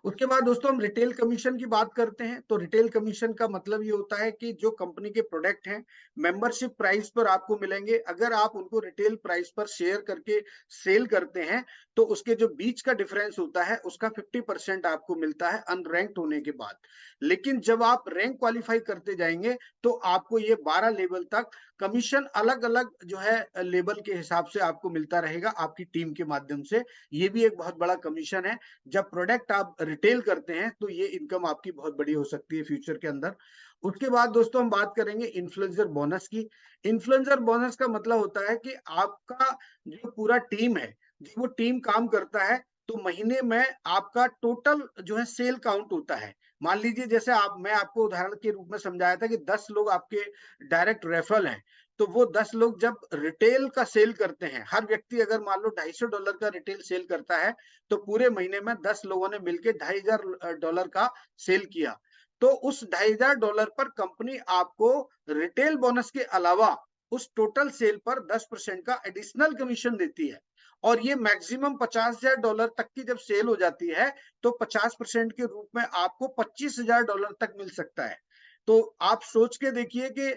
उसके बाद दोस्तों हम रिटेल कमीशन की बात करते हैं। तो रिटेल कमीशन का मतलब ये होता है कि जो कंपनी के प्रोडक्ट हैं मेंबरशिप प्राइस पर आपको मिलेंगे, अगर आप उनको रिटेल प्राइस पर शेयर करके सेल करते हैं तो उसके जो बीच का डिफरेंस होता है उसका 50% आपको मिलता है अनरैंक्ड होने के बाद। लेकिन जब आप रैंक क्वालिफाई करते जाएंगे तो आपको ये 12 लेवल तक कमीशन अलग अलग जो है लेवल के हिसाब से आपको मिलता रहेगा आपकी टीम के माध्यम से। ये भी एक बहुत बड़ा कमीशन है। जब प्रोडक्ट आप रिटेल करते हैं तो ये इनकम आपकी बहुत बड़ी हो सकती है फ्यूचर के अंदर। उसके बाद दोस्तों हम बात करेंगे इन्फ्लुएंसर बोनस की। इन्फ्लुएंसर बोनस का मतलब होता है कि आपका जो पूरा टीम है, जब वो टीम काम करता है तो महीने में आपका टोटल जो है सेल काउंट होता है। मान लीजिए जैसे मैं आपको उदाहरण के रूप में समझाया था कि 10 लोग आपके डायरेक्ट रेफरल हैं, तो वो 10 लोग जब रिटेल का सेल करते हैं, हर व्यक्ति अगर मान लो $250 का रिटेल सेल करता है तो पूरे महीने में 10 लोगों ने मिलकर $2500 का सेल किया, तो उस $2500 पर कंपनी आपको रिटेल बोनस के अलावा उस टोटल सेल पर 10% का एडिशनल कमीशन देती है। और ये मैक्सिमम $50,000 तक की जब सेल हो जाती है तो 50% के रूप में आपको $25,000 तक मिल सकता है। तो आप सोच के देखिए कि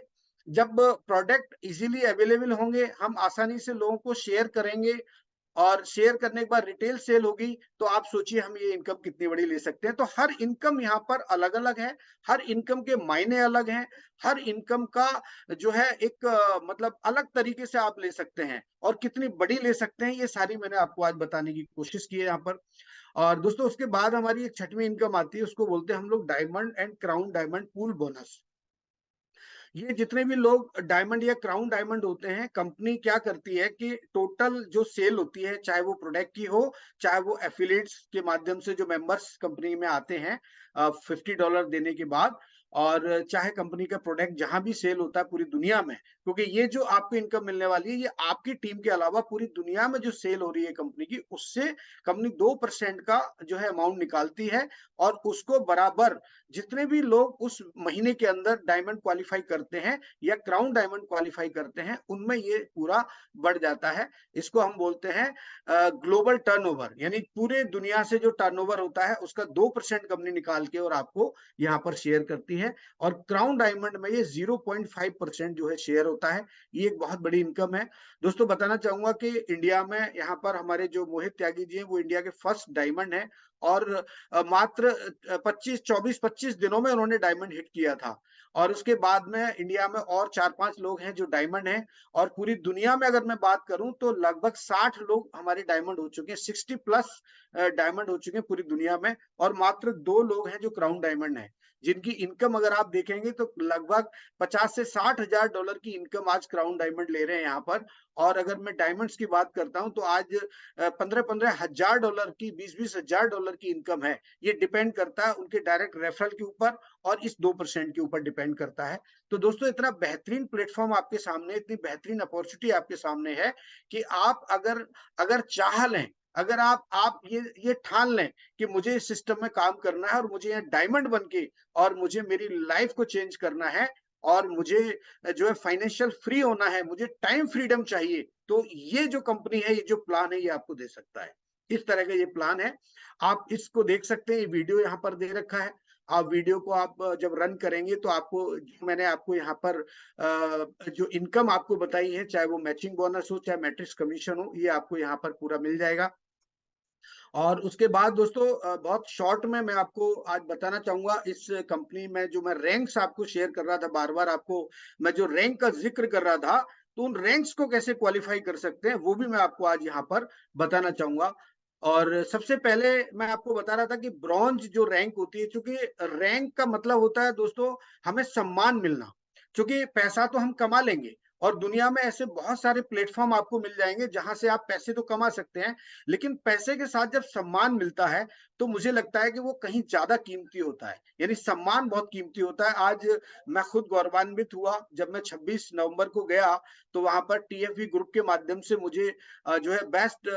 जब प्रोडक्ट इजीली अवेलेबल होंगे, हम आसानी से लोगों को शेयर करेंगे और शेयर करने के बाद रिटेल सेल होगी, तो आप सोचिए हम ये इनकम कितनी बड़ी ले सकते हैं। तो हर इनकम यहाँ पर अलग अलग है, हर इनकम के मायने अलग हैं, हर इनकम का जो है एक मतलब अलग तरीके से आप ले सकते हैं और कितनी बड़ी ले सकते हैं, ये सारी मैंने आपको आज बताने की कोशिश की है यहाँ पर। और दोस्तों उसके बाद हमारी एक छठवीं इनकम आती है, उसको बोलते हैं हम लोग diamond and crown diamond pool bonus. ये जितने भी लोग डायमंड या क्राउन डायमंड होते हैं, कंपनी क्या करती है कि टोटल जो सेल होती है, चाहे वो प्रोडक्ट की हो, चाहे वो एफिलिएट्स के माध्यम से जो मेंबर्स कंपनी में आते हैं $50 देने के बाद, और चाहे कंपनी का प्रोडक्ट जहां भी सेल होता है पूरी दुनिया में, क्योंकि ये जो आपको इनकम मिलने वाली है ये आपकी टीम के अलावा पूरी दुनिया में जो सेल हो रही है कंपनी की, उससे कंपनी 2% का जो है अमाउंट निकालती है और उसको बराबर जितने भी लोग उस महीने के अंदर डायमंड क्वालिफाई करते हैं या क्राउन डायमंड क्वालिफाई करते हैं, उनमें ये पूरा बढ़ जाता है। इसको हम बोलते हैं ग्लोबल टर्नओवर, यानी पूरे दुनिया से जो टर्नओवर होता है उसका 2% कंपनी निकाल के और आपको यहाँ पर शेयर करती है। और क्राउन डायमंड में ये 0.5% जो है शेयर होता है। ये एक बहुत बड़ी इनकम है। दोस्तों बताना चाहूंगा कि इंडिया में यहाँ पर हमारे जो मोहित त्यागी जी हैं वो इंडिया के फर्स्ट डायमंड है और मात्र 24-25 दिनों में उन्होंने डायमंड हिट किया था। और उसके बाद में इंडिया में और 4-5 लोग हैं जो डायमंड हैं, और पूरी दुनिया में अगर मैं बात करूं तो लगभग 60 लोग हमारे डायमंड हो चुके हैं, 60+ डायमंड हो चुके हैं पूरी दुनिया में, और मात्र 2 लोग हैं जो क्राउन डायमंड हैं, जिनकी इनकम अगर आप देखेंगे तो लगभग 50 से 60 हजार डॉलर की इनकम आज क्राउन डायमंड ले रहे हैं यहाँ पर। और अगर मैं डायमंड्स की बात करता हूं तो आज 15-15 हजार डॉलर की, 20-20 हजार डॉलर की इनकम है। ये डिपेंड करता है उनके डायरेक्ट रेफरल के ऊपर और इस 2% के ऊपर डिपेंड करता है। तो दोस्तों इतना बेहतरीन प्लेटफॉर्म आपके सामने, इतनी बेहतरीन अपॉर्चुनिटी आपके सामने है कि आप अगर अगर चाह लें, अगर आप ये ठान लें कि मुझे इस सिस्टम में काम करना है और मुझे यहाँ डायमंड बन के और मुझे मेरी लाइफ को चेंज करना है और मुझे जो है फाइनेंशियल फ्री होना है, मुझे टाइम फ्रीडम चाहिए, तो ये जो कंपनी है, ये जो प्लान है, ये आपको दे सकता है। इस तरह का ये प्लान है, आप इसको देख सकते हैं। ये वीडियो यहाँ पर दे रखा है, आप वीडियो को आप जब रन करेंगे तो आपको, मैंने आपको यहाँ पर जो इनकम आपको बताई है, चाहे वो मैचिंग बोनस हो, चाहे मैट्रिक्स कमीशन हो, ये आपको यहाँ पर पूरा मिल जाएगा। और उसके बाद दोस्तों बहुत शॉर्ट में मैं आपको आज बताना चाहूंगा इस कंपनी में जो मैं रैंक्स आपको शेयर कर रहा था, बार बार आपको मैं जो रैंक का जिक्र कर रहा था, तो उन रैंक्स को कैसे क्वालिफाई कर सकते हैं वो भी मैं आपको आज यहाँ पर बताना चाहूंगा। और सबसे पहले मैं आपको बता रहा था कि ब्रॉन्ज जो रैंक होती है, क्योंकि रैंक का मतलब होता है दोस्तों हमें सम्मान मिलना, क्योंकि पैसा तो हम कमा लेंगे और दुनिया में ऐसे बहुत सारे प्लेटफॉर्म आपको मिल जाएंगे जहां से आप पैसे तो कमा सकते हैं, लेकिन पैसे के साथ जब सम्मान मिलता है तो मुझे लगता है कि वो कहीं ज्यादा कीमती होता है, यानी सम्मान बहुत कीमती होता है। आज मैं खुद गौरवान्वित हुआ जब मैं 26 नवंबर को गया, तो वहां पर टीएफई ग्रुप के माध्यम से मुझे जो है बेस्ट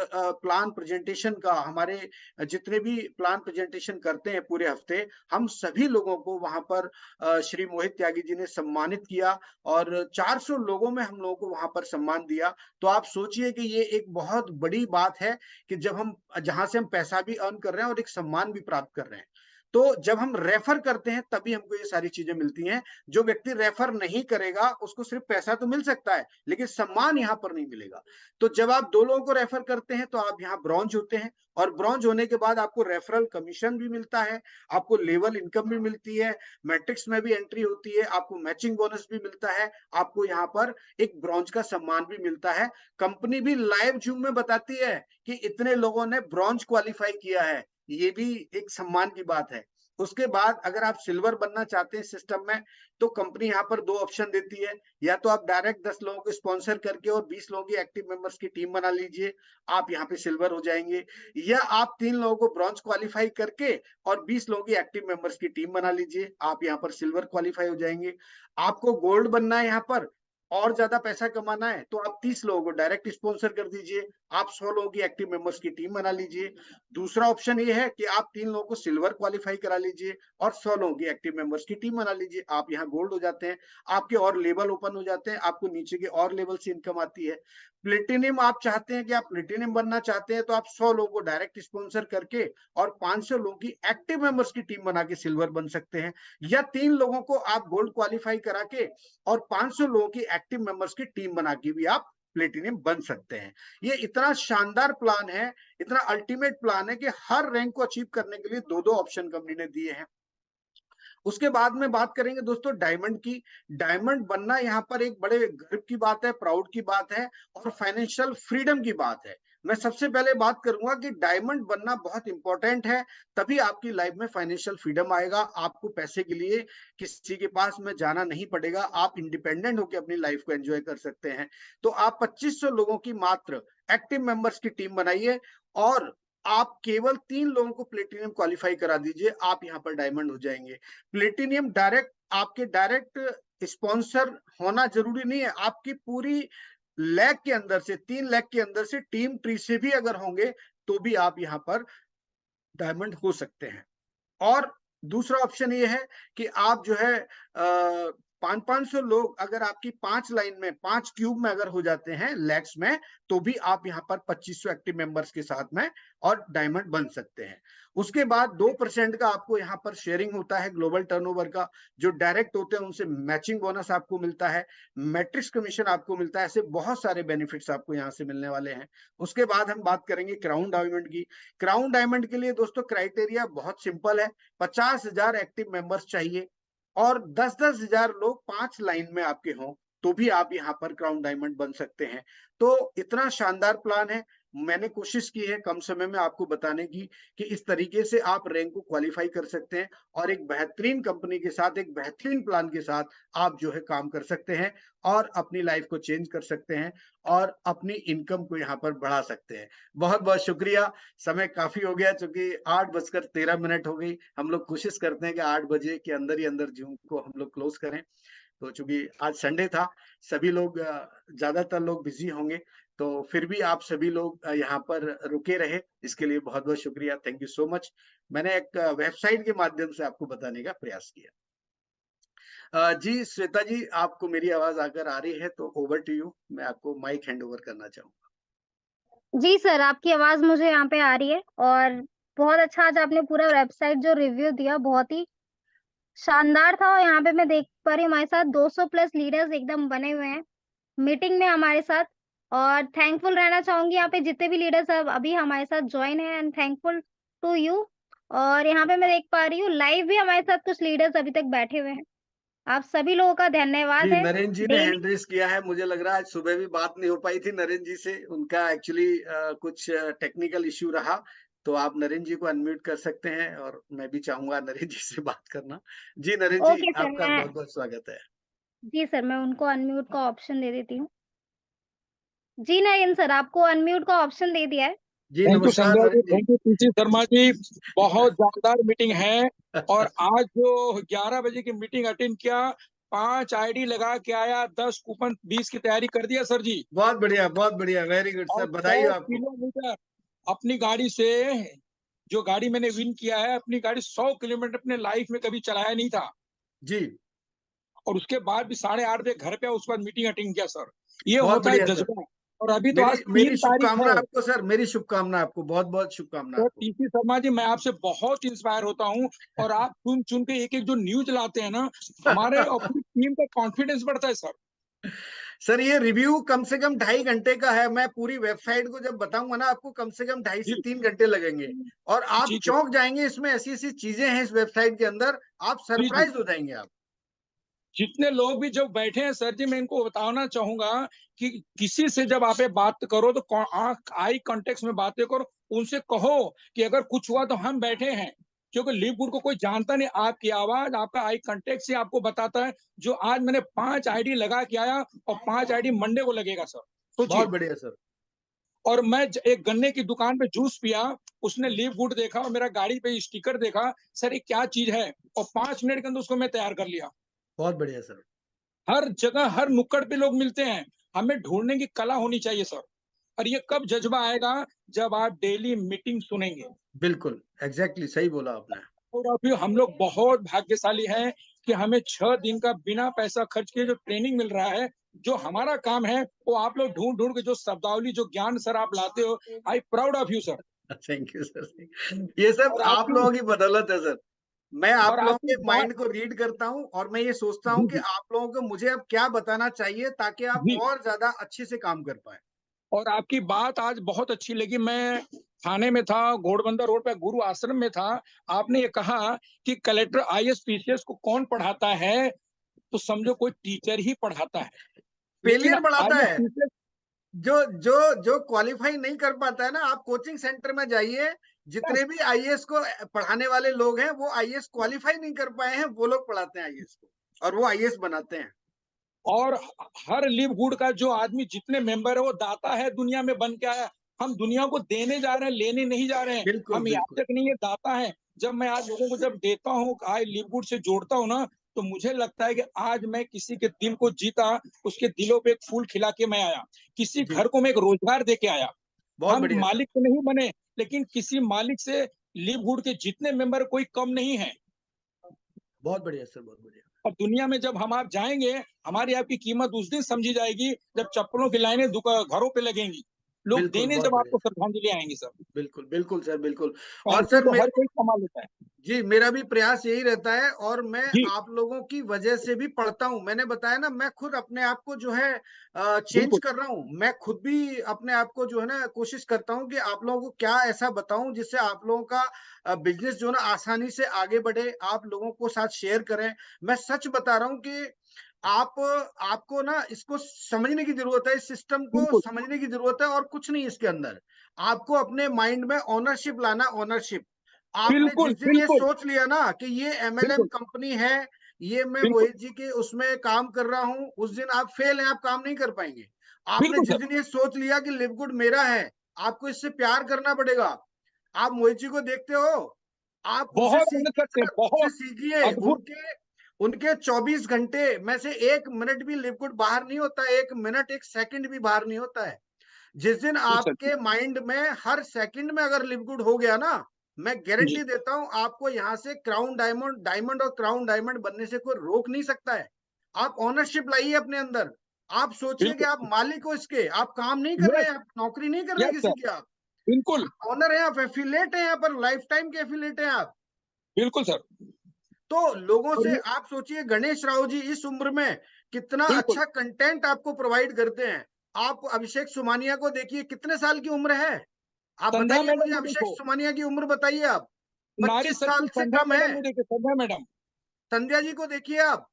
प्लान प्रेजेंटेशन का, हमारे जितने भी प्लान प्रेजेंटेशन करते हैं पूरे हफ्ते, हम सभी लोगों को वहां पर श्री मोहित त्यागी जी ने सम्मानित किया और 400 लोगों में हम लोगों को वहां पर सम्मान दिया। तो आप सोचिए कि ये एक बहुत बड़ी बात है कि जब हम, जहां से हम पैसा भी अर्न कर रहे हैं और एक सम्मान भी प्राप्त कर रहे हैं। तो जब हम रेफर करते हैं तभी हमको ये सारी चीजें मिलती हैं। जो व्यक्ति रेफर नहीं करेगा उसको सिर्फ पैसा तो मिल सकता है लेकिन सम्मान यहाँ पर नहीं मिलेगा। तो जब आप 2 लोगों को रेफर करते हैं तो आप यहाँ ब्रॉन्ज होते हैं, और ब्रॉन्ज होने के बाद आपको रेफरल कमीशन भी मिलता है, आपको लेवल इनकम भी मिलती है, मैट्रिक्स में भी एंट्री होती है, आपको मैचिंग बोनस भी मिलता है, आपको यहाँ पर एक ब्रॉन्ज का सम्मान भी मिलता है। कंपनी भी लाइव जूम में बताती है कि इतने लोगों ने ब्रॉन्ज क्वालिफाई किया है, ये भी एक सम्मान की बात है। उसके बाद अगर आप सिल्वर बनना चाहते हैं सिस्टम में, तो कंपनी यहाँ पर 2 ऑप्शन देती है। या तो आप डायरेक्ट 10 लोगों को स्पॉन्सर करके और 20 लोगों की एक्टिव मेंबर्स की टीम बना लीजिए, आप यहाँ पे सिल्वर हो जाएंगे। या आप 3 लोगों को ब्रॉन्ज क्वालिफाई करके और 20 लोगों की एक्टिव मेंबर्स की टीम बना लीजिए, आप यहाँ पर सिल्वर क्वालिफाई हो जाएंगे। आपको गोल्ड बनना है यहाँ पर और ज्यादा पैसा कमाना है, तो आप 30 लोगों को डायरेक्ट स्पॉन्सर कर दीजिए, आप 100 लोगों की एक्टिव मेंबर्स की टीम बना लीजिए। दूसरा ऑप्शन ये है कि आप 3 लोगों को सिल्वर क्वालिफाई करा लीजिए और 100 लोगों की एक्टिव मेंबर्स की टीम बना लीजिए, आप यहाँ गोल्ड हो जाते हैं, आपके और लेवल ओपन हो जाते हैं, आपको नीचे के और लेवल से इनकम आती है। प्लेटिनियम आप चाहते हैं कि आप प्लेटिनियम बनना चाहते हैं, तो आप 100 लोगों को डायरेक्ट स्पॉन्सर करके और 500 लोगों की एक्टिव मेंबर्स की टीम बना के सिल्वर बन सकते हैं। या 3 लोगों को आप गोल्ड क्वालिफाई करा के और 500 लोगों की एक्टिव मेंबर्स की टीम बना के भी आप प्लेटिनियम बन सकते हैं। ये इतना शानदार प्लान है, इतना अल्टीमेट प्लान है कि हर रैंक को अचीव करने के लिए 2-2 ऑप्शन कंपनी ने दिए हैं। उसके बाद में बात करेंगे दोस्तों डायमंड की। डायमंड बनना यहाँ पर एक बड़े गर्व की बात है, प्राउड की बात है और फाइनेंशियल फ्रीडम की बात है। मैं सबसे पहले बात करूंगा कि डायमंड बनना बहुत इंपॉर्टेंट है, तभी आपकी लाइफ में फाइनेंशियल फ्रीडम आएगा। आपको पैसे के लिए किसी के पास में जाना नहीं पड़ेगा, आप इंडिपेंडेंट होकर अपनी लाइफ को एंजॉय कर सकते हैं। तो आप 2500 लोगों की मात्र एक्टिव मेंबर्स की टीम बनाइए और आप केवल 3 लोगों को प्लेटिनियम क्वालिफाई करा दीजिए, आप यहाँ पर डायमंड हो जाएंगे। प्लेटिनियम डायरेक्ट आपके डायरेक्ट स्पॉन्सर होना जरूरी नहीं है, आपकी पूरी लैख के अंदर से 3 लाख के अंदर से टीम ट्री से भी अगर होंगे तो भी आप यहाँ पर डायमंड हो सकते हैं। और दूसरा ऑप्शन ये है कि आप जो है 500 लोग अगर आपकी 5 लाइन में 5 क्यूब में अगर हो जाते हैं लैक्स में, तो भी आप यहाँ पर 2500 एक्टिव मेंबर्स के साथ में और डायमंड बन सकते हैं। उसके बाद 2% का आपको यहाँ पर शेयरिंग होता है ग्लोबल टर्नओवर का, जो डायरेक्ट होते हैं उनसे मैचिंग बोनस आपको मिलता है, मैट्रिक्स कमीशन आपको मिलता है, ऐसे बहुत सारे बेनिफिट्स आपको यहाँ से मिलने वाले हैं। उसके बाद हम बात करेंगे क्राउन डायमंड की। क्राउन डायमंड के लिए दोस्तों क्राइटेरिया बहुत सिंपल है, 50,000 एक्टिव मेंबर्स चाहिए और 10-10 हजार लोग 5 लाइन में आपके हों, तो भी आप यहाँ पर क्राउन डायमंड बन सकते हैं। तो इतना शानदार प्लान है, मैंने कोशिश की है कम समय में आपको बताने की कि इस तरीके से आप रैंक को क्वालिफाई कर सकते हैं और एक बेहतरीन कंपनी के साथ, एक बेहतरीन प्लान के साथ आप जो है काम कर सकते हैं और अपनी लाइफ को चेंज कर सकते हैं और अपनी इनकम को यहाँ पर बढ़ा सकते हैं। बहुत बहुत शुक्रिया, समय काफी हो गया चूंकि 8:13 हो गई। हम लोग कोशिश करते हैं कि 8 बजे के अंदर ही अंदर जूम को हम लोग क्लोज करें। तो चूंकि आज संडे था, सभी लोग ज्यादातर लोग बिजी होंगे, तो फिर भी आप सभी लोग यहाँ पर रुके रहे, इसके लिए बहुत बहुत शुक्रिया, थैंक यू सो मच। मैंने एक वेबसाइट के माध्यम से आपको बताने का प्रयास किया। जी श्वेता जी, आपको मेरी आवाज आकर आ रही है तो ओवर टू यू, मैं आपको माइक हैंड ओवर करना चाहूंगा।
जी सर, आपकी आवाज़ मुझे यहाँ पे आ रही है और बहुत अच्छा आज आपने पूरा वेबसाइट जो रिव्यू दिया, बहुत ही शानदार था। और यहाँ पे मैं देख पा रही हूँ हमारे साथ 200 प्लस लीडर्स एकदम बने हुए हैं मीटिंग में हमारे साथ। और थैंकफुल रहना चाहूंगी यहाँ पे जितने भी लीडर्स अभी हमारे साथ ज्वाइन है, एंड थैंकफुल टू यू। और यहाँ पे मैं देख पा रही हूँ लाइव भी हमारे साथ कुछ लीडर्स अभी तक बैठे हुए हैं। आप सभी लोगों का धन्यवाद
जी
है।
नरेंद्र जी ने
डेली
हैंड रेस किया है, मुझे लग रहा है आज सुबह भी बात नहीं हो पाई थी नरेंद्र जी से, उनका एक्चुअली कुछ टेक्निकल इश्यू रहा, तो आप नरेंद्र जी को अनम्यूट कर सकते हैं और मैं भी चाहूंगा नरेंद्र जी से बात करना। जी नरेंद्र जी,
ओके सर,
आपका
मैं
बहुत बहुत स्वागत है।
जी सर, मैं उनको अनम्यूट का ऑप्शन दे देती हूँ। जी नरेंद्र सर, आपको अनम्यूट का ऑप्शन दे दिया है।
जी
थैंक यू
नमस्कार
संध्या जी,
नरेंद्र जी।
Thank you PC Sharma ji, बहुत शानदार मीटिंग है। और आज जो 11 बजे की मीटिंग अटेंड किया, 5 आईडी लगा के आया, 10 कूपन 20 की तैयारी कर दिया सर जी।
बहुत बढ़िया, वेरी गुड सर,
और
बधाई हो
100
आपको।
किलोमीटर अपनी गाड़ी से, जो गाड़ी मैंने विन किया है, अपनी गाड़ी 100 किलोमीटर अपने लाइफ में कभी चलाया नहीं था।
जी
और उसके बाद भी 8:30 बजे घर पे उसके बाद मीटिंग अटेंड किया सर। ये
बहुत
होता है
बढ़िया सर,
जज्बा। और अभी तो आज
मेरी
3 तारीख
शुभकामना
है।
आपको सर, मेरी शुभकामना आपको, बहुत बहुत शुभकामना
तो
आपको।
टीसी शर्मा जी, मैं आपसे बहुत इंस्पायर होता हूँ, और आप चुन चुन के एक एक जो न्यूज लाते हैं ना, हमारे और पूरी टीम का कॉन्फिडेंस बढ़ता है सर।
सर ये रिव्यू कम से कम 2.5 घंटे का है। मैं पूरी वेबसाइट को जब बताऊंगा ना, आपको कम से कम 2.5 से 3 घंटे लगेंगे, और आप
जी जी
चौंक जाएंगे। इसमें ऐसी ऐसी चीजें हैं इस वेबसाइट के अंदर, आप
जी जी।
सरप्राइज हो जाएंगे आप।
जितने लोग भी जब बैठे हैं सर जी, मैं इनको बताना चाहूंगा कि किसी से जब आप ये बात करो तो आंख आई कांटेक्ट में बातें करो, उनसे कहो कि अगर कुछ हुआ तो हम बैठे हैं, क्योंकि लिववुड को कोई जानता नहीं। आपकी आवाज, आपका आई कांटेक्ट से आपको बताता है। जो आज मैंने 5 आईडी लगा के आया, और 5 आईडी मंडे को लगेगा सर, सोचिए।
बहुत बढ़िया सर।
और मैं एक गन्ने की दुकान पे जूस पिया, उसने लिववुड देखा और मेरा गाड़ी पे स्टिकर देखा, सर ये क्या चीज है, और 5 मिनट के अंदर उसको मैं तैयार कर लिया।
बहुत बढ़िया सर।
हर जगह हर नुक्कड़ पे लोग मिलते हैं, हमें ढूंढने की कला होनी चाहिए सर। और ये कब जज्बा आएगा, जब आप डेली मीटिंग सुनेंगे।
बिल्कुल एग्जैक्टली सही बोला आपने।
और अभी हम लोग बहुत भाग्यशाली हैं कि हमें 6 दिन का बिना पैसा खर्च किए जो ट्रेनिंग मिल रहा है। जो हमारा काम है वो आप लोग ढूंढ ढूंढ के जो शब्दावली, जो ज्ञान सर आप लाते हो, I proud of you sir.
Thank you sir. ये सब
और
आप
आपकी
लोगों की बदौलत है सर। मैं आप
और
लोगों
आपकी
के
बात।
माइंड को रीड करता हूँ, और मैं ये सोचता हूँ
जी
कि
जी
आप लोगों को मुझे अब क्या बताना चाहिए ताकि आप
जी।
और ज्यादा अच्छे से काम कर पाए।
और आपकी बात आज बहुत अच्छी लगी। मैं थाने में था, घोड़बंदर रोड पे गुरु आश्रम में था। आपने ये कहा कि कलेक्टर आईएएस पीसीएस को कौन पढ़ाता है, तो समझो कोई टीचर ही पढ़ाता है। लेकिन
फेलियर बढ़ाता
आईएएस
है।
पीसीएस।
जो जो जो क्वालिफाई नहीं कर पाता है ना, आप कोचिंग सेंटर में जाइए, जितने भी आईएएस को पढ़ाने वाले लोग हैं, वो आईएएस क्वालिफाई नहीं कर पाए हैं, वो लोग पढ़ाते हैं आईएएस को, और वो आईएएस बनाते हैं।
और हर लिववुड का जो आदमी, जितने मेंबर है, वो दाता है, दुनिया में बन के आया। हम दुनिया को देने जा रहे हैं, लेने नहीं जा रहे हैं।
बिल्कुल
हम
बिल्कुल।
याचक नहीं है, दाता है। जब मैं आज लोगों को जब देता हूँ, आज लिववुड से जोड़ता हूँ ना, तो मुझे लगता है कि आज मैं किसी के दिल को जीता, उसके दिलों पे एक फूल खिला के मैं आया, किसी
जी,
घर को मैं एक रोजगार दे के आया।
बहुत
हम
बढ़िया सर।
मालिक तो नहीं बने, लेकिन किसी मालिक से लिववुड के जितने मेंबर कोई कम नहीं है।
बहुत बढ़िया सर, बहुत बढ़िया।
और दुनिया में जब हम आप जाएंगे, हमारी आपकी कीमत उस दिन समझी जाएगी जब चप्पलों की लाइनें घरों पे लगेंगी, लोग
बिल्कुल,
देने
बहुत
जब
बढ़िया
आपको
सर।
श्रद्धांजलि आएंगी सर।
बिल्कुल बिल्कुल सर, बिल्कुल। और
पैसे
सर
तो हर कोई कमा लेता है।
जी, मेरा भी प्रयास यही रहता है, और मैं
जी
आप लोगों की वजह से भी पढ़ता हूँ। मैंने बताया ना, मैं खुद अपने आप को जो है चेंज
बिल्कुल
कर रहा हूँ। मैं खुद भी अपने आप को जो है ना, कोशिश करता हूँ कि आप लोगों को क्या ऐसा बताऊं जिससे आप लोगों का बिजनेस जो है ना आसानी से आगे बढ़े, आप लोगों को साथ शेयर करें। मैं सच बता रहा हूँ कि आप आपको ना इसको समझने की जरूरत है, इस सिस्टम को
बिल्कुल
समझने की जरूरत है, और कुछ नहीं इसके अंदर। आपको अपने माइंड में ओनरशिप लाना, ओनरशिप। आपने
बिल्कुल
जिस दिन ये
बिल्कुल
सोच लिया ना कि ये एमएलएम
बिल्कुल
कंपनी है, ये मैं
बिल्कुल
मोहित जी के उसमें काम कर रहा हूं, उस दिन आप फेल हैं, आप काम नहीं कर पाएंगे। आपने
बिल्कुल
जिस
सर।
दिन ये सोच लिया कि लिवगुड मेरा है, आपको इससे प्यार करना पड़ेगा। आप मोहित जी को देखते हो, आप उनसे
बहुत मेहनत
सीखिए
करते हैं,
सर, उनसे
बहुत
सीखिए।
अद्भुत।
उनके उनके 24 घंटे में से 1 मिनट भी लिवगुड बाहर नहीं होता, 1 मिनट 1 सेकंड भी बाहर नहीं होता है। जिस दिन
जी सर।
आपके माइंड में हर सेकंड में अगर लिवगुड हो गया ना, मैं
जी
गारंटी देता हूं आपको यहाँ से क्राउन डायमंड, डायमंड और क्राउन डायमंड बनने से कोई रोक नहीं सकता है। आप ओनरशिप लाइए अपने अंदर। आप सोचिए कि
बिल्कुल।
आप मालिक हो इसके, आप काम नहीं कर रहे
यस
हैं, आप नौकरी नहीं कर रहे
यस
किसी
सर।
की,
बिल्कुल
आप ऑनर हैं, आप एफिलेट हैं, यहाँ पर लाइफ टाइम के एफिलेट हैं आप।
बिल्कुल सर।
तो लोगों
और
से
ये
आप सोचिए, गणेश राव जी इस उम्र में कितना
बिल्कुल
अच्छा कंटेंट आपको प्रोवाइड करते हैं। आप अभिषेक सुमानिया को देखिए, कितने साल की उम्र है, आप
संध्या
बताइए मुझे,
मैडम को
अभिषेक
देखो,
सुमानिया की उम्र बताइए आप।
नारी
25 साल
शक्ति
से
संध्या
कम है।
मैडम को देखो, संध्या मैडम
संध्या जी को देखिए आप।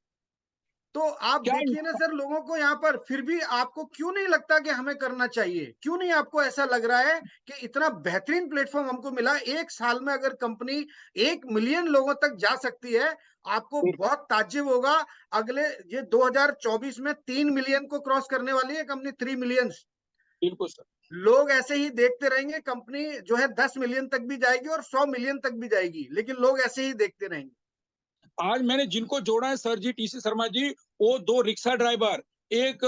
तो आप
क्या।
देखिए ना सर, लोगों को यहाँ पर, फिर भी आपको क्यों नहीं लगता कि हमें करना चाहिए? क्यों नहीं आपको ऐसा लग रहा है कि इतना बेहतरीन प्लेटफॉर्म हमको मिला, 1 साल में अगर कंपनी 1 मिलियन लोगों तक जा सकती है, आपको बहुत ताज्जुब होगा। अगले ये 2024 में 3 मिलियन को क्रॉस करने वाली है कंपनी, 3 मिलियन।
बिल्कुल सर।
लोग ऐसे ही देखते रहेंगे, कंपनी जो है 10 मिलियन तक भी जाएगी और 100 मिलियन तक भी जाएगी, लेकिन लोग ऐसे ही देखते रहेंगे।
आज मैंने जिनको जोड़ा है सर जी, टीसी शर्मा जी, वो 2 रिक्शा ड्राइवर, एक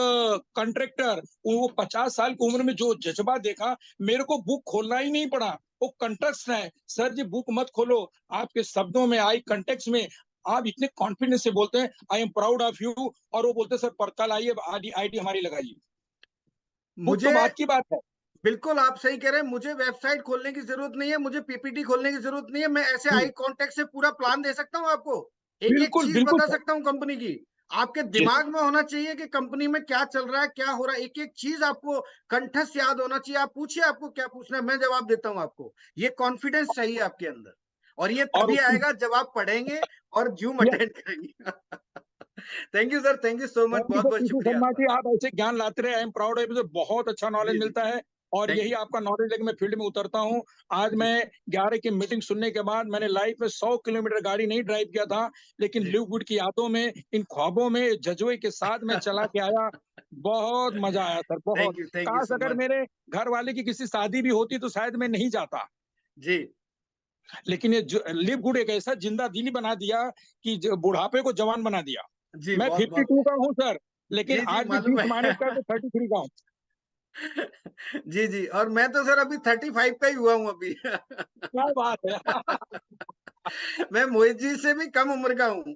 कंट्रैक्टर, वो 50 साल की उम्र में जो जज्बा देखा, मेरे को बुक खोलना ही नहीं पड़ा। वो कंटेक्स्ट है सर जी, बुक मत खोलो, आपके शब्दों में आई कंटेक्स्ट में आप इतने कॉन्फिडेंस से बोलते हैं, I am proud of you. और वो बोलते सर पर कल आइए, आईडी हमारी लगाइए। तो
मुझे
बात की बात है।
बिल्कुल आप सही कह रहे हैं, मुझे वेबसाइट खोलने की जरूरत नहीं है, मुझे पीपीटी खोलने की जरूरत नहीं है, मैं ऐसे आई कांटेक्ट से पूरा प्लान दे सकता हूँ आपको, एक एक
बिल्कुल
चीज
बिल्कुल
बता
सर।
सकता हूँ कंपनी की। आपके दिमाग में होना चाहिए कि कंपनी में क्या चल रहा है, क्या हो रहा है, एक एक चीज आपको कंठस्थ याद होना चाहिए। आप पूछिए आपको क्या पूछना है, मैं जवाब देता हूँ आपको। ये कॉन्फिडेंस चाहिए आपके अंदर, और ये
और
तभी आएगा जब आप पढ़ेंगे और जूम अटेंड करेंगे। Thank you sir, thank you so much, बहुत बहुत
टीसी
शुक्रिया
शर्मा
आपका।
जी, आप ऐसे ज्ञान लाते रहे। I am proud of you. बहुत अच्छा नॉलेज
जी जी,
मिलता है और
थैंक
यही
यू।
आपका नॉलेज लेके मैं फील्ड में उतरता हूँ। आज
जी
मैं 11 की मीटिंग सुनने के बाद मैंने लाइफ में 100 किलोमीटर गाड़ी नहीं ड्राइव किया था, लेकिन
जी।
लिववुड की यादों में, इन ख्वाबों में, जज्बे के साथ मैं चला के आया। बहुत मजा आया सर, बहुत।
थैंक यू
काश
सो
अगर
मच।
मेरे घर वाले की किसी शादी भी होती तो शायद मैं नहीं जाता,
जी
लेकिन ये लिववुड एक ऐसा जिंदा दिली बना दिया कि बुढ़ापे को जवान बना दिया।
जी,
मैं
बहुत बहुत
52 का हूँ सर, लेकिन
जी जी,
आज भी
मालूम
20
है।
माइनस कर तो 33 का हूँ।
जी जी, और मैं तो सर अभी 35 का ही हुआ हूँ अभी।
क्या बात है।
मैं मोहित जी से भी कम उम्र का हूँ।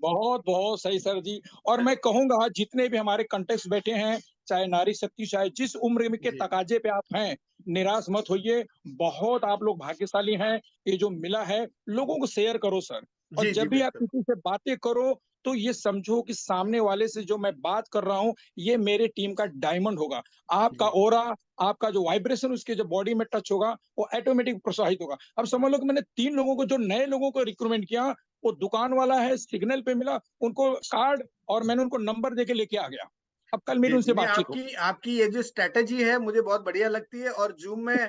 बहुत बहुत सही सर जी। और मैं कहूंगा जितने भी हमारे कंटेस्ट बैठे हैं, चाहे नारी शक्ति, चाहे जिस उम्र में के
जी
तकाजे पे आप हैं, निराश मत होइए। बहुत आप लोग भाग्यशाली हैं। ये जो मिला है, लोगों को शेयर करो सर। और
जी जी,
जब भी आप
बिल्कुल।
किसी से बातें करो तो ये समझो कि सामने वाले से जो मैं बात कर रहा हूँ, ये मेरे टीम का डायमंड होगा। आपका
जी
ओरा, आपका जो वाइब्रेशन उसके जो बॉडी में टच होगा, वो ऑटोमेटिक प्रोत्साहित होगा। अब समझ लो कि मैंने 3 लोगों को, जो नए लोगों को रिक्रूटमेंट किया, वो दुकान वाला है, सिग्नल पे मिला, उनको कार्ड और मैंने उनको नंबर देके लेके आ गया। अब कल मेरी
जी,
उनसे
नहीं
बातचीत होगी।
आपकी आपकी ये जो स्ट्रैटेजी है मुझे बहुत बढ़िया लगती है, और जूम में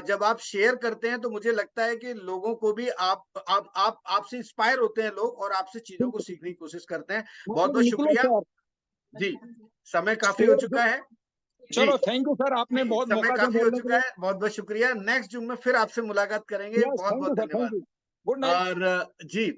जब आप शेयर करते हैं तो मुझे लगता है कि लोगों को भी आप आपसे इंस्पायर होते हैं लोग, और आपसे चीजों को
बिल्कुल।
सीखने की कोशिश करते हैं।
आप
बहुत
लोग
बहुत
निकलो
शुक्रिया।
सर।
जी, समय काफी हो
शेयर
चुका है। जी
चलो, थैंक यू सर, आपने बहुत
समय
मौका दिया
काफी हो
बोलने के
चुका
लिए।
है, बहुत बहुत शुक्रिया। नेक्स्ट जूम में फिर आपसे मुलाकात करेंगे,
यस,
बहुत
थैंक यू
बहुत
सर, थैंक
धन्यवाद।
यू। Good night.
और जी